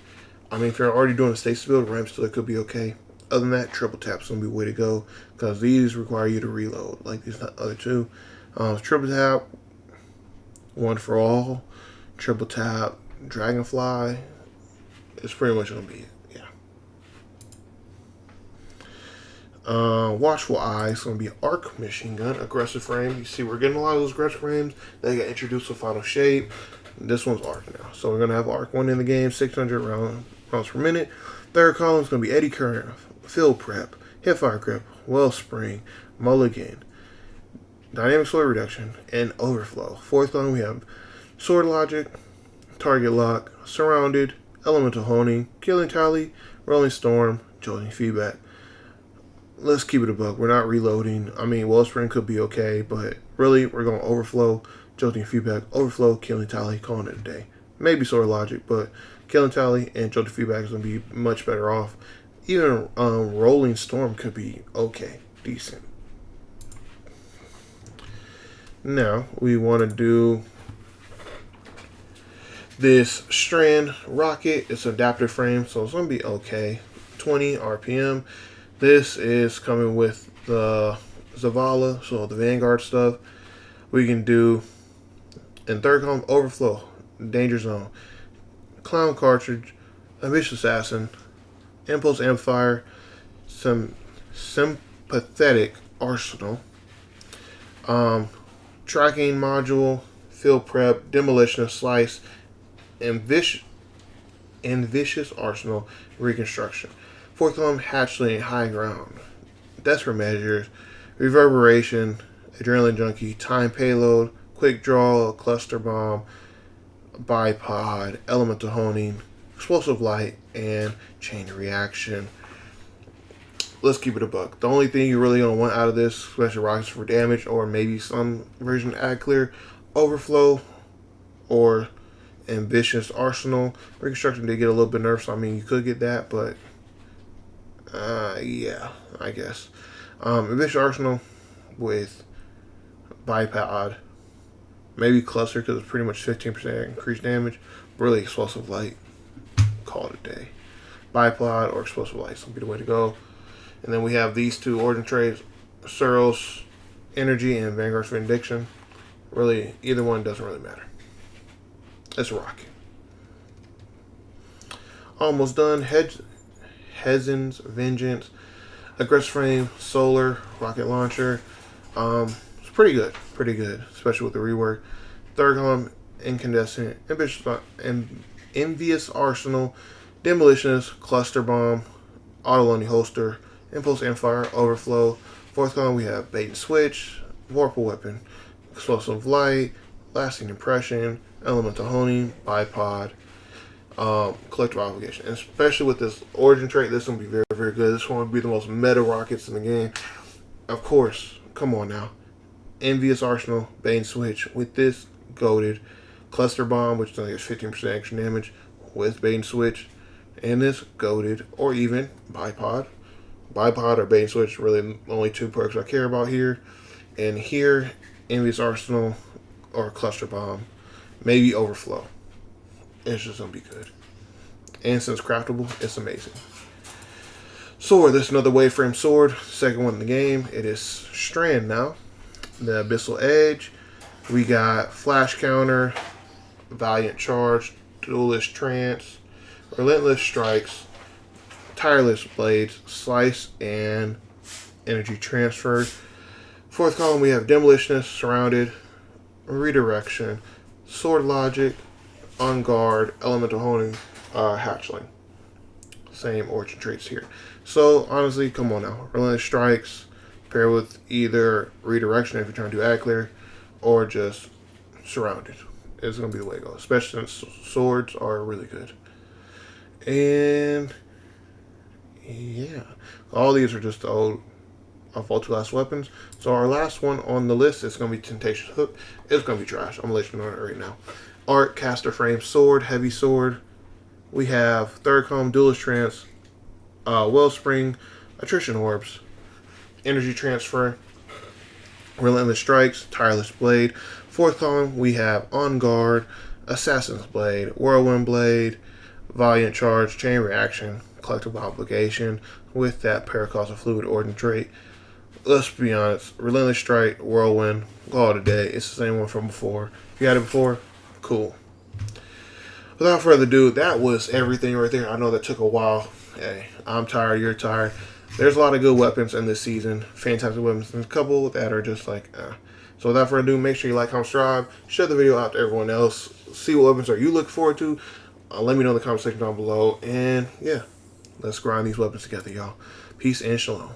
I mean, if you're already doing a stasis build, ramp stealer could be okay. Other than that, triple tap's gonna be the way to go because these require you to reload like these other two. Triple tap, one for all, triple tap, dragonfly. It's pretty much gonna be it. Watchful Eye is going to be Arc machine gun, aggressive frame. You see, we're getting a lot of those aggressive frames. They got introduced to Final Shape. This one's Arc now. So we're going to have Arc 1 in the game, 600 rounds per minute. Third column is going to be Eddy Current, Field Prep, Hipfire Grip, Wellspring, Mulligan, Dynamic Sword Reduction, and Overflow. Fourth column we have Sword Logic, Target Lock, Surrounded, Elemental Honing, Killing Tally, Rolling Storm, Jolting Feedback. Let's keep it a buck. We're not reloading. I mean, Wellspring could be okay, but really, we're going Overflow, Jolting Feedback, Overflow, Killing Tally, calling it a day. Maybe Sword Logic, but Killing Tally and Jolting Feedback is going to be much better off. Even Rolling Storm could be okay, decent. Now, we want to do this Strand Rocket. It's an adaptive frame, so it's going to be okay. 20 RPM. This is coming with the Zavala, so the Vanguard stuff. We can do in third column Overflow, Danger Zone, Clown Cartridge, Ambitious Assassin, Impulse Amplifier, some Sympathetic Arsenal, Tracking Module, Field Prep, Demolitionist Slice, and Vicious Arsenal, Reconstruction. Fourth column, Hatchling, High Ground, Desperate Measures, Reverberation, Adrenaline Junkie, Time Payload, Quick Draw, Cluster Bomb, Bipod, Elemental Honing, Explosive Light, and Chain Reaction. Let's keep it a buck. The only thing you're really going to want out of this, Special Rockets for damage, or maybe some version of Ad Clear, Overflow, or Ambitious Arsenal. Reconstruction did get a little bit nerfed, so I mean, you could get that, but yeah, I guess. Ambitious Arsenal with Bipod. Maybe Cluster because it's pretty much 15% increased damage. Really Explosive Light. Call it a day. Bipod or Explosive Light. That'll be the way to go. And then we have these two origin trades. Suros Energy and Vanguard's Vindication. Really, either one doesn't really matter. It's a rocket. Almost done. Hezin's Vengeance, Aggressive Frame, Solar, Rocket Launcher. It's pretty good, especially with the rework. Third column, Incandescent, Envious Arsenal, Demolitionist, Cluster Bomb, Auto-Loading Holster, Impulse Amplifier, Overflow. Fourth column, we have Bait and Switch, Vorpal Weapon, Explosive Light, lasting impression, elemental honing, bipod, collective obligation. And especially with this origin trait, this one will be very, very good. This one will be the most meta rockets in the game. Of course, come on now. Envious Arsenal, Bane Switch. With this, goaded. Cluster Bomb, which only has 15% extra damage with Bane Switch. And this, goaded. Or even bipod. Bipod or Bane Switch, really only two perks I care about here. And here, Envious Arsenal or Cluster Bomb. Maybe Overflow. It's just going to be good. And since craftable, it's amazing. Sword, this is another Waveframe sword. Second one in the game. It is Strand now. The Abyssal Edge. We got Flash Counter, Valiant Charge, Duelist Trance, Relentless Strikes, Tireless Blades, Slice, and Energy Transfer. Fourth column, we have Demolitionist, Surrounded, Redirection, Sword Logic, On Guard, Elemental Honing, Hatchling. Same origin traits here. So, honestly, come on now. Relentless Strikes, pair with either Redirection if you're trying to do ad clear, or just Surrounded. It's going to be the way it goes. Especially since swords are really good. And, yeah. All these are just the old last weapons. So our last one on the list is going to be Temptation's Hook. It's going to be trash. I'm going to let you know it right now. Art, Caster Frame, Sword, Heavy Sword. We have third column, Duelist Trance, Wellspring, Attrition Orbs, Energy Transfer, Relentless Strikes, Tireless Blade. Fourth column, we have On Guard, Assassin's Blade, Whirlwind Blade, Valiant Charge, Chain Reaction, Collective Obligation, with that Paracausal Fluid Origin trait. Let's be honest, Relentless Strike, Whirlwind, call it a day. It's the same one from before. If you had it before, cool. Without further ado, that was everything right there. I know that took a while. Hey, I'm tired, you're tired. There's a lot of good weapons in this season. Fantastic weapons. And a couple that are just like, So without further ado, make sure you like, comment, subscribe. Share the video out to everyone else. See what weapons are you looking forward to. Let me know in the comment section down below. And yeah, let's grind these weapons together, y'all. Peace and shalom.